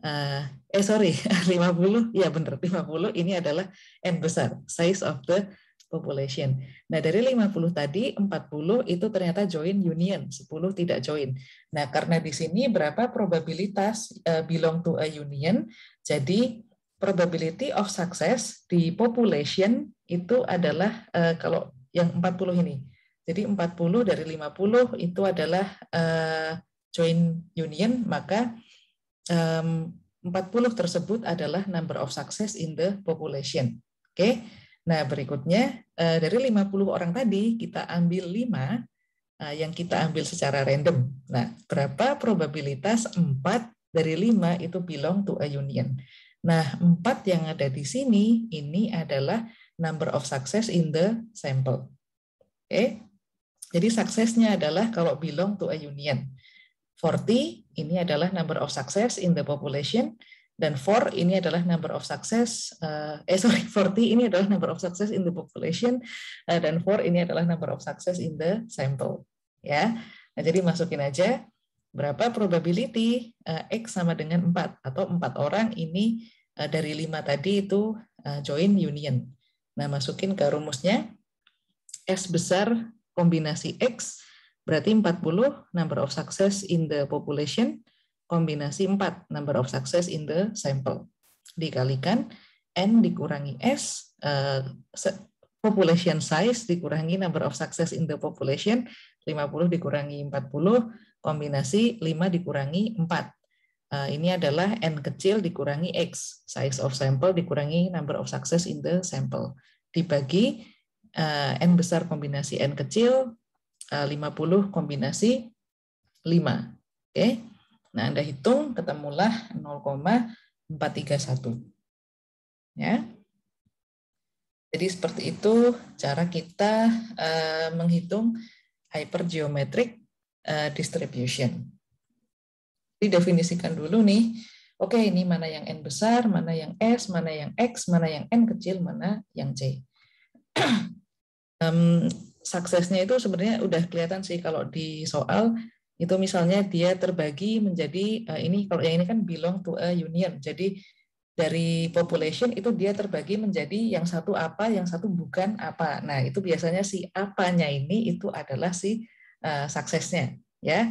50, ya benar, 50 ini adalah N besar, size of the population. Nah, dari 50 tadi, 40 itu ternyata join union, 10 tidak join. Nah, karena di sini berapa probabilitas belong to a union, jadi probability of success di population itu adalah kalau yang 40 ini. Jadi 40 dari 50 itu adalah join union, maka 40 tersebut adalah number of success in the population. Oke. Nah, berikutnya dari 50 orang tadi kita ambil 5 yang kita ambil secara random. Nah, berapa probabilitas 4 dari 5 itu belong to a union? Nah, 4 yang ada di sini ini adalah number of success in the sample. Oke. Jadi suksesnya adalah kalau belong to a union. 40 ini adalah number of success in the population, dan 4 ini adalah number of success 40 ini adalah number of success in the population, dan 4 ini adalah number of success in the sample, ya. Nah, jadi masukin aja berapa probability X sama dengan 4, atau 4 orang ini dari 5 tadi itu join union. Nah, masukin ke rumusnya S besar kombinasi X berarti 40 number of success in the population, kombinasi 4 number of success in the sample. Dikalikan N dikurangi S, population size dikurangi number of success in the population, 50 dikurangi 40, kombinasi 5 dikurangi 4. Ini adalah N kecil dikurangi X, size of sample dikurangi number of success in the sample. Dibagi N besar kombinasi N kecil, 50 kombinasi 5. Oke. Nah, Anda hitung ketemulah 0,431. Ya. Jadi seperti itu cara kita menghitung hypergeometric distribution. Didefinisikan dulu nih. Oke, ini mana yang N besar, mana yang S, mana yang X, mana yang N kecil, mana yang C. Suksesnya itu sebenarnya udah kelihatan sih kalau di soal itu, misalnya dia terbagi menjadi ini, kalau yang ini kan belong to a union, jadi dari population itu dia terbagi menjadi yang satu apa, yang satu bukan apa. Nah, itu biasanya si apanya ini itu adalah si suksesnya, ya.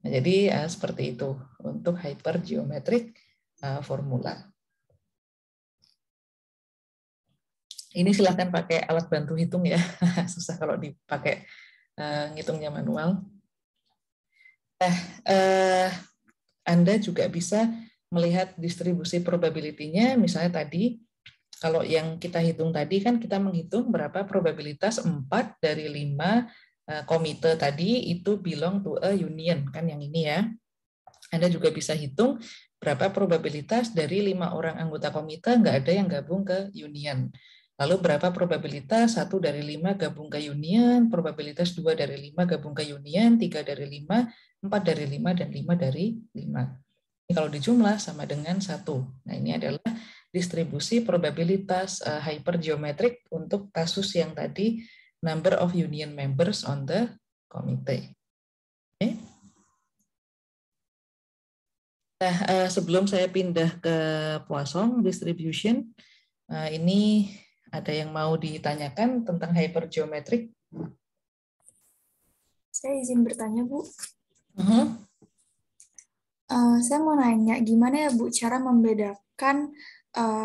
Nah, jadi seperti itu untuk hypergeometric formula. Ini silahkan pakai alat bantu hitung ya, susah kalau dipakai ngitungnya manual. Nah, Anda juga bisa melihat distribusi probability-nya, misalnya tadi, kalau yang kita hitung tadi kan kita menghitung berapa probabilitas 4 dari 5 komite tadi itu belong to a union, kan yang ini ya. Anda juga bisa hitung berapa probabilitas dari 5 orang anggota komite nggak ada yang gabung ke union. Lalu berapa probabilitas 1 dari 5 gabung ke union, probabilitas 2 dari 5 gabung ke union, 3 dari 5, 4 dari 5, dan 5 dari 5. Ini kalau dijumlah sama dengan 1. Nah, ini adalah distribusi probabilitas hypergeometric untuk kasus yang tadi, number of union members on the committee. Okay. Nah, sebelum saya pindah ke Poisson distribution, ini ada yang mau ditanyakan tentang hypergeometric? Saya izin bertanya, Bu. Saya mau nanya, gimana ya Bu cara membedakan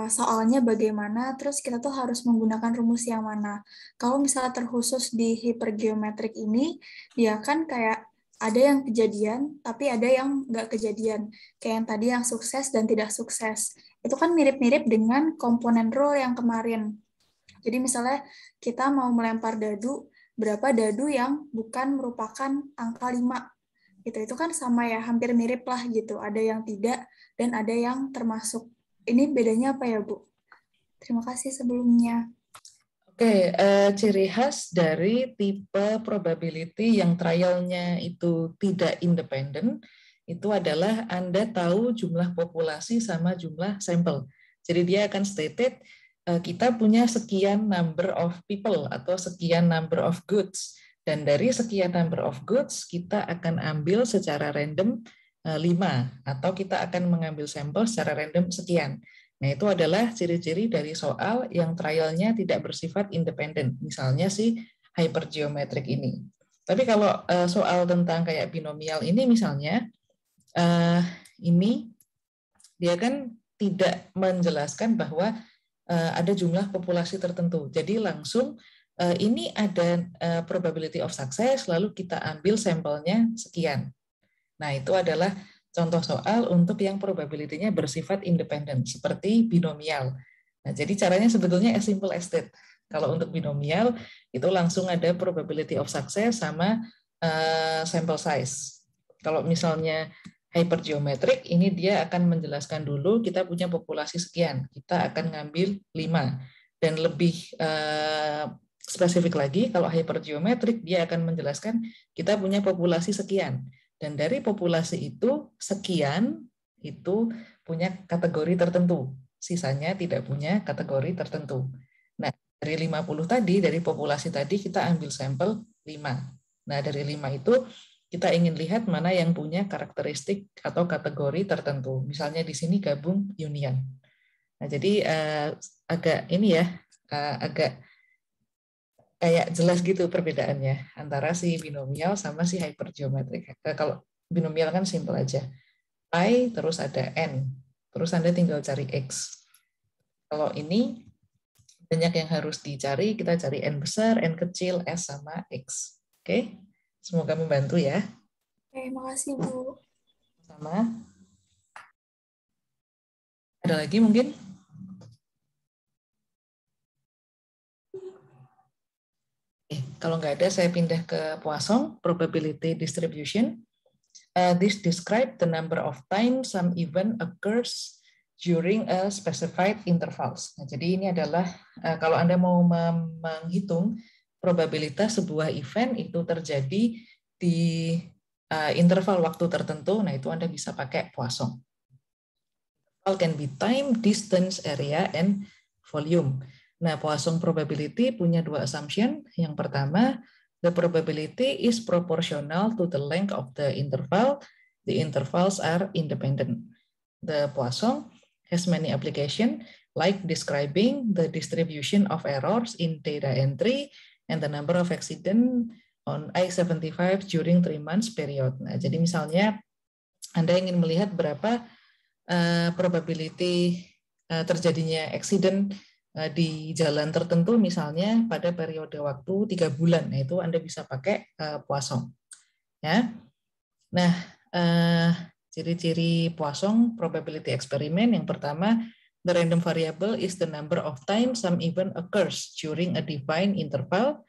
soalnya bagaimana, terus kita tuh harus menggunakan rumus yang mana? Kalau misalnya terkhusus di hypergeometric ini, dia kan kayak ada yang kejadian, tapi ada yang nggak kejadian. Kayak yang tadi yang sukses dan tidak sukses. Itu kan mirip-mirip dengan komponen rule yang kemarin. Jadi misalnya kita mau melempar dadu, berapa dadu yang bukan merupakan angka 5. Itu kan sama ya, hampir mirip lah gitu. Ada yang tidak dan ada yang termasuk. Ini bedanya apa ya, Bu? Terima kasih sebelumnya. Oke, ciri khas dari tipe probability yang trialnya itu tidak independen, itu adalah Anda tahu jumlah populasi sama jumlah sampel. Jadi dia akan stated, kita punya sekian number of people atau sekian number of goods. Dan dari sekian number of goods, kita akan ambil secara random 5, atau kita akan mengambil sampel secara random sekian. Nah, itu adalah ciri-ciri dari soal yang trialnya tidak bersifat independen. Misalnya si hypergeometric ini. Tapi kalau soal tentang kayak binomial ini misalnya, ini dia kan tidak menjelaskan bahwa ada jumlah populasi tertentu. Jadi langsung ini ada probability of success, lalu kita ambil sampelnya sekian. Nah, itu adalah contoh soal untuk yang probability-nya bersifat independen, seperti binomial. Nah, jadi caranya sebetulnya as simple as that. Kalau untuk binomial, itu langsung ada probability of success sama sample size. Kalau misalnya hypergeometric, ini dia akan menjelaskan dulu kita punya populasi sekian. Kita akan ngambil 5. Dan lebih spesifik lagi, kalau hypergeometric, dia akan menjelaskan kita punya populasi sekian. Dan dari populasi itu, sekian itu punya kategori tertentu. Sisanya tidak punya kategori tertentu. Nah, dari 50 tadi, dari populasi tadi kita ambil sampel 5. Nah, dari 5 itu kita ingin lihat mana yang punya karakteristik atau kategori tertentu. Misalnya di sini gabung union. Nah, jadi agak ini ya, agak kayak jelas gitu perbedaannya antara si binomial sama si hypergeometric. Kalau binomial kan simple aja. I terus ada N. Terus Anda tinggal cari X. Kalau ini banyak yang harus dicari, kita cari N besar, N kecil, S sama X. Oke? Semoga membantu ya. Oke, makasih Bu. Sama. Ada lagi mungkin? Kalau nggak ada, saya pindah ke Poisson, probability distribution. This describe the number of times some event occurs during a specified intervals. Nah, jadi ini adalah kalau Anda mau menghitung probabilitas sebuah event itu terjadi di interval waktu tertentu, nah itu Anda bisa pakai Poisson. Interval can be time, distance, area, and volume. Nah, Poisson probability punya 2 assumption. Yang pertama, the probability is proportional to the length of the interval. The intervals are independent. The Poisson has many applications, like describing the distribution of errors in data entry and the number of accidents on I-75 during 3 months period. Nah, jadi misalnya Anda ingin melihat berapa probability terjadinya accident di jalan tertentu misalnya pada periode waktu 3 bulan. Nah, itu Anda bisa pakai Poisson. Ya. Nah, ciri-ciri Poisson probability experiment yang pertama, the random variable is the number of times some event occurs during a defined interval.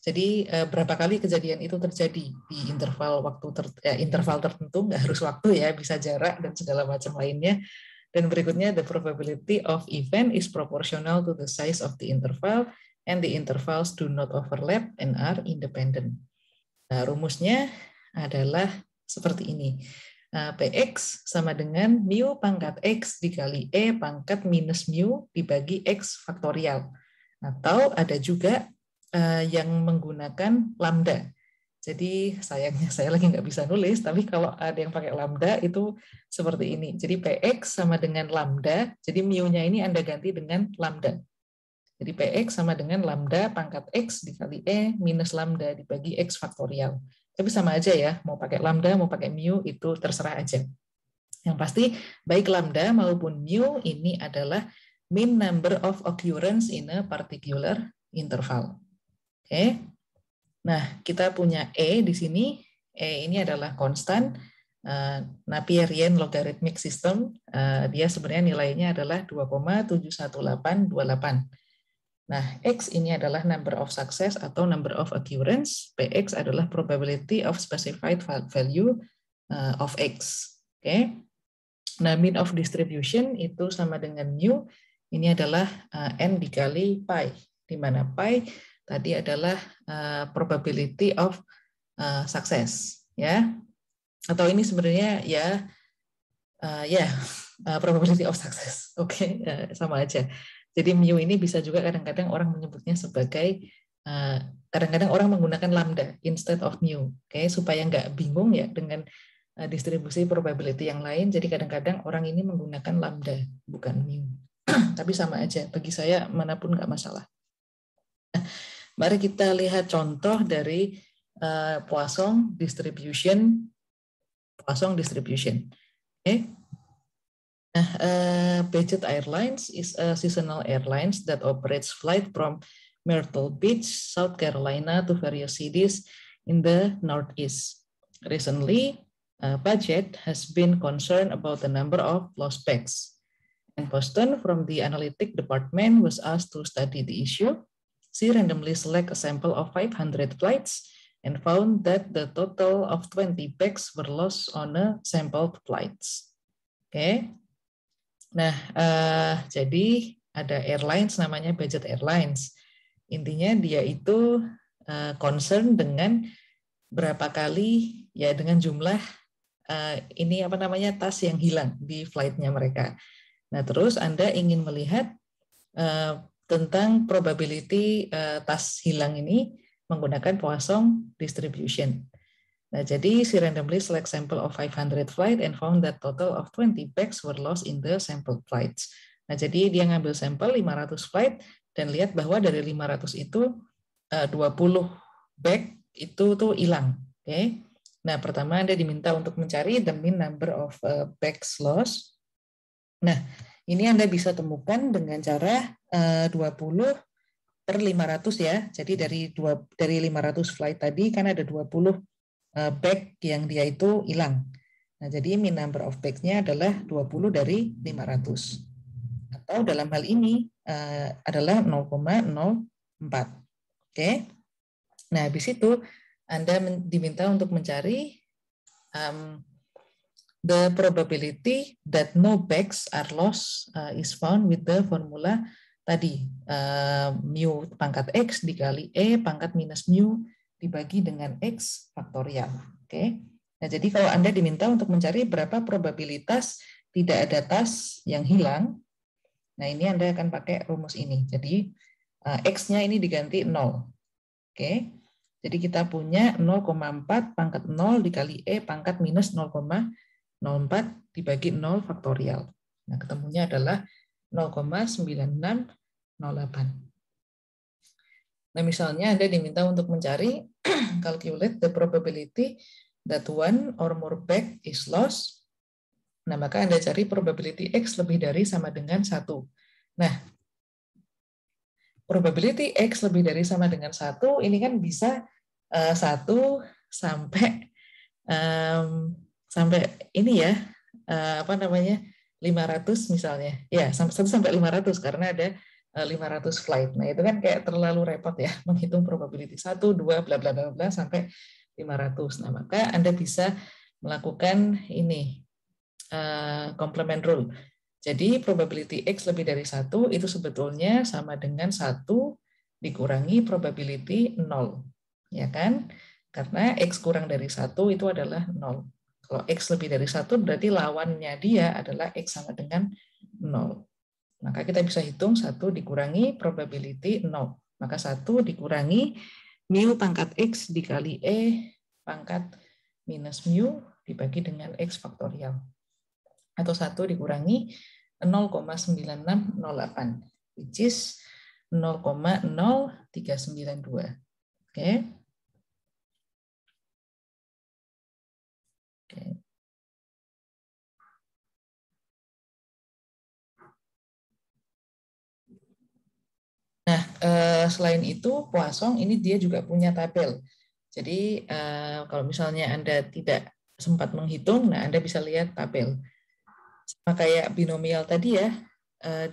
Jadi berapa kali kejadian itu terjadi di interval waktu interval tertentu, nggak harus waktu ya, bisa jarak dan segala macam lainnya. Dan berikutnya, the probability of event is proportional to the size of the interval, and the intervals do not overlap and are independent. Nah, rumusnya adalah seperti ini. Px sama dengan mu pangkat x dikali e pangkat minus mu dibagi x faktorial. Atau ada juga yang menggunakan lambda. Jadi sayangnya saya lagi nggak bisa nulis, tapi kalau ada yang pakai lambda itu seperti ini. Jadi Px sama dengan lambda, jadi mu-nya ini Anda ganti dengan lambda. Jadi Px sama dengan lambda pangkat x dikali E minus lambda dibagi x faktorial. Tapi sama aja ya, mau pakai lambda, mau pakai mu, itu terserah aja. Yang pasti, baik lambda maupun mu ini adalah mean number of occurrence in a particular interval. Oke. Nah, kita punya E di sini. E ini adalah konstan Napierian logarithmic system. Dia sebenarnya nilainya adalah 2,71828. Nah, X ini adalah number of success atau number of occurrence. PX adalah probability of specified value of X. Oke. Nah, mean of distribution itu sama dengan mu. Ini adalah N dikali pi, di mana pi tadi adalah probability of success, ya. Atau ini sebenarnya probability of success. Oke, sama aja. Jadi mu ini bisa juga kadang-kadang orang menyebutnya sebagai kadang-kadang orang menggunakan lambda instead of mu. Oke, supaya nggak bingung ya dengan distribusi probability yang lain. Jadi kadang-kadang orang ini menggunakan lambda bukan mu. Tapi sama aja. Bagi saya manapun nggak masalah. Mari kita lihat contoh dari Poisson distribution. Okay. Nah, Budget Airlines is a seasonal airlines that operates flight from Myrtle Beach, South Carolina to various cities in the Northeast. Recently, Budget has been concerned about the number of lost bags. And Boston from the analytic department was asked to study the issue. She randomly selected a sample of 500 flights and found that the total of 20 bags were lost on a sampled flights. Oke. Nah, jadi ada airlines namanya Budget Airlines. Intinya dia itu concern dengan berapa kali ya dengan jumlah tas yang hilang di flightnya mereka. Nah, terus Anda ingin melihat tentang probability tas hilang ini menggunakan Poisson distribution. Nah, jadi she randomly select sample of 500 flight and found that total of 20 bags were lost in the sample flights. Nah, jadi dia ngambil sampel 500 flight dan lihat bahwa dari 500 itu 20 bag itu tuh hilang. Oke. Nah, pertama Anda diminta untuk mencari the mean number of bags lost. Nah, ini Anda bisa temukan dengan cara 20/500 ya. Jadi dari 500 flight tadi kan ada 20 bag yang dia itu hilang. Nah, jadi mean number of bags-nya adalah 20 dari 500. Atau dalam hal ini adalah 0,04. Oke. Nah, habis itu Anda diminta untuk mencari the probability that no bags are lost is found with the formula tadi. Mu pangkat X dikali E pangkat minus mu dibagi dengan X faktorial. Oke. Nah, jadi kalau Anda diminta untuk mencari berapa probabilitas tidak ada tas yang hilang, nah ini Anda akan pakai rumus ini. Jadi X-nya ini diganti 0. Oke. Jadi kita punya 0,4 pangkat 0 dikali E pangkat minus 0,04 dibagi 0 faktorial. Nah, ketemunya adalah 0,9608. Nah, misalnya Anda diminta untuk mencari calculate the probability that one or more bag is lost. Nah, maka Anda cari probability X lebih dari sama dengan 1. Nah, probability X lebih dari sama dengan 1 ini kan bisa 1 sampai ini ya, 500 misalnya. Ya, 1 sampai 500 karena ada 500 flight. Nah, itu kan kayak terlalu repot ya, menghitung probability 1, 2, bla bla bla bla sampai 500. Nah, maka Anda bisa melakukan ini complement rule. Jadi probability X lebih dari 1 itu sebetulnya sama dengan 1 dikurangi probability 0. Ya kan? Karena X kurang dari 1 itu adalah 0. Kalau X lebih dari 1 berarti lawannya dia adalah X sama dengan 0. Maka kita bisa hitung 1 dikurangi probability 0. Maka 1 dikurangi mu pangkat X dikali E pangkat minus mu dibagi dengan X faktorial. Atau 1 dikurangi 0,9608, which is 0,0392. Oke. Oke. Nah, selain itu, Poisson ini dia juga punya tabel. Jadi, kalau misalnya Anda tidak sempat menghitung, nah Anda bisa lihat tabel. Sama kayak binomial tadi ya,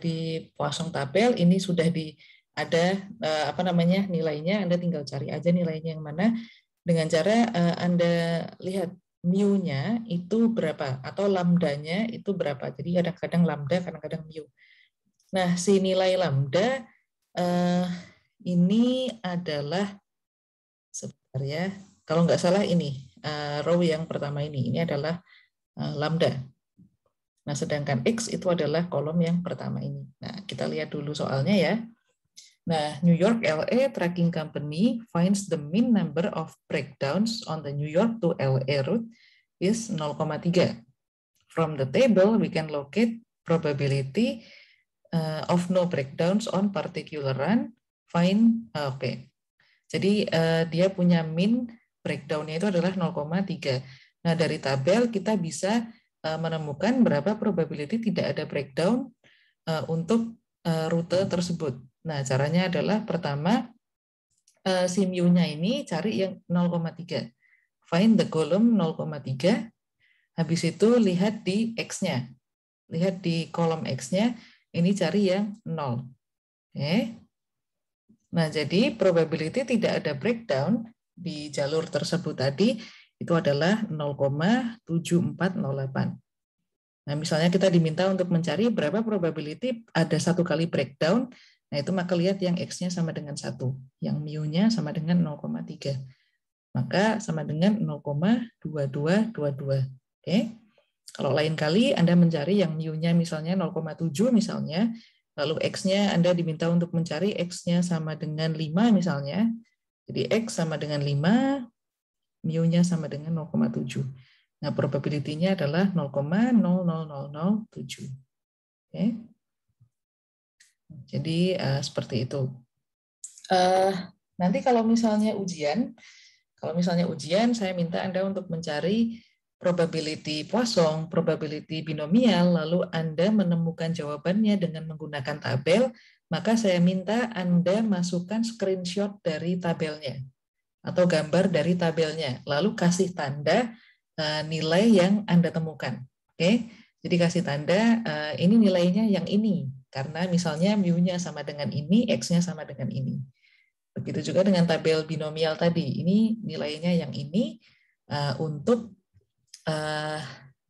di Poisson tabel ini sudah ada nilainya, Anda tinggal cari aja nilainya yang mana dengan cara Anda lihat mu-nya itu berapa atau lambdanya itu berapa. Jadi kadang-kadang lambda, kadang-kadang mu. Nah, si nilai lambda ini adalah sebentar ya. Kalau nggak salah ini row yang pertama ini adalah lambda. Nah, sedangkan X itu adalah kolom yang pertama ini. Nah, kita lihat dulu soalnya ya. Nah, New York LA Tracking Company finds the mean number of breakdowns on the New York to LA route is 0,3. From the table, we can locate probability of no breakdowns on particular run. Find, oke. Jadi dia punya mean breakdown-nya itu adalah 0,3. Nah, dari tabel kita bisa menemukan berapa probability tidak ada breakdown untuk rute tersebut. Nah, caranya adalah pertama, si mu-nya ini cari yang 0,3. Find the column 0,3. Habis itu lihat di X-nya. Lihat di kolom X-nya, ini cari yang 0. Oke. Nah, jadi probability tidak ada breakdown di jalur tersebut tadi itu adalah 0,7408. Nah, misalnya kita diminta untuk mencari berapa probability ada satu kali breakdown, nah itu maka lihat yang X-nya sama dengan 1, yang mu-nya sama dengan 0,3. Maka sama dengan 0,2222. Oke. Kalau lain kali Anda mencari yang mu-nya misalnya 0,7 misalnya, lalu X-nya Anda diminta untuk mencari X-nya sama dengan 5 misalnya. Jadi X sama dengan 5, mu-nya sama dengan 0,7. Nah, probability-nya adalah 0,00007. Oke. Jadi seperti itu. Nanti kalau misalnya ujian saya minta Anda untuk mencari probability Poisson, probability binomial, lalu Anda menemukan jawabannya dengan menggunakan tabel, maka saya minta Anda masukkan screenshot dari tabelnya atau gambar dari tabelnya, lalu kasih tanda nilai yang Anda temukan. Oke, jadi kasih tanda ini nilainya yang ini, karena misalnya mu-nya sama dengan ini, X-nya sama dengan ini. Begitu juga dengan tabel binomial tadi, ini nilainya yang ini untuk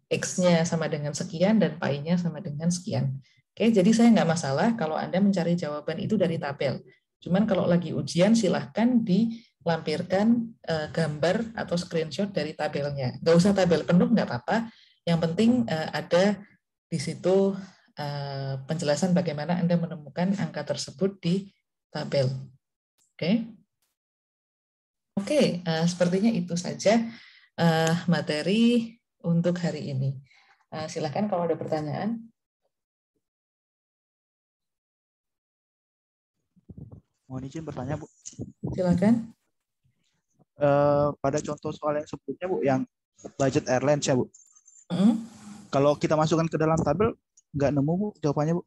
X-nya sama dengan sekian dan pi-nya sama dengan sekian. Oke, jadi saya nggak masalah kalau Anda mencari jawaban itu dari tabel. Cuman kalau lagi ujian silahkan dilampirkan gambar atau screenshot dari tabelnya. Nggak usah tabel penuh, nggak apa-apa. Yang penting ada di situ penjelasan bagaimana Anda menemukan angka tersebut di tabel. Oke, sepertinya itu saja materi untuk hari ini. Silakan kalau ada pertanyaan. Mohon izin bertanya, Bu. Silakan. Pada contoh soal yang sebelumnya, Bu, yang budget airlines ya, Bu. Kalau kita masukkan ke dalam tabel, nggak nemu, Bu, jawabannya, Bu.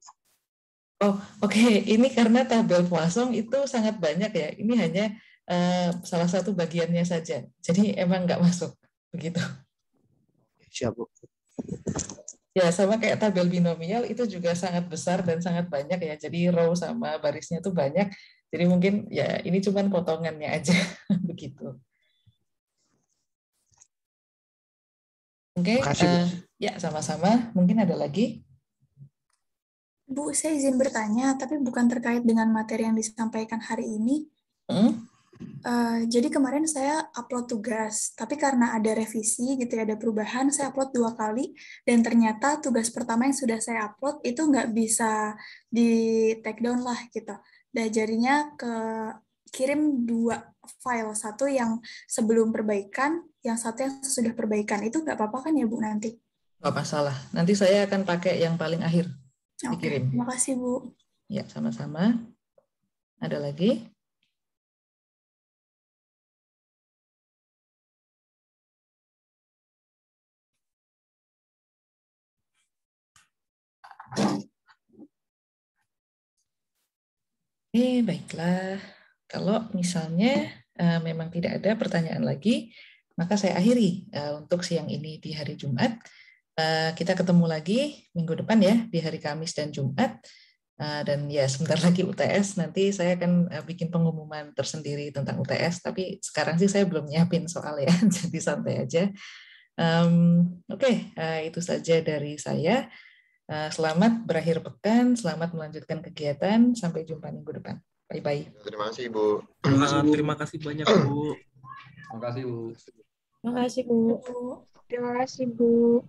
Oh, oke. Ini karena tabel Poisson itu sangat banyak ya. Ini hanya salah satu bagiannya saja. Jadi emang nggak masuk. Begitu. Siap, Bu. Ya, sama kayak tabel binomial itu juga sangat besar dan sangat banyak ya. Jadi row sama barisnya itu banyak. Jadi mungkin ya ini cuma potongannya aja. Begitu. Oke, ya sama-sama. Mungkin ada lagi? Bu, saya izin bertanya, tapi bukan terkait dengan materi yang disampaikan hari ini. Jadi kemarin saya upload tugas, tapi karena ada revisi gitu ya, ada perubahan, saya upload 2 kali, dan ternyata tugas pertama yang sudah saya upload itu nggak bisa di take down lah gitu. Dan jadinya kirim 2 file, satu yang sebelum perbaikan, yang satu yang sesudah perbaikan. Itu nggak apa-apa kan ya Bu nanti? Nggak masalah, nanti saya akan pakai yang paling akhir dikirim. Terima kasih Bu. Ya, sama-sama. Ada lagi? Baiklah. Kalau misalnya memang tidak ada pertanyaan lagi, maka saya akhiri untuk siang ini di hari Jumat. Kita ketemu lagi minggu depan ya, di hari Kamis dan Jumat. Dan ya sebentar lagi UTS, nanti saya akan bikin pengumuman tersendiri tentang UTS, tapi sekarang sih saya belum nyiapin soal ya, jadi santai aja. Oke, itu saja dari saya. Selamat berakhir pekan, selamat melanjutkan kegiatan, sampai jumpa minggu depan. Bye-bye. Terima kasih, Bu. Terima kasih banyak, Bu. Terima kasih, Bu. Terima kasih, Bu. Terima kasih, Bu.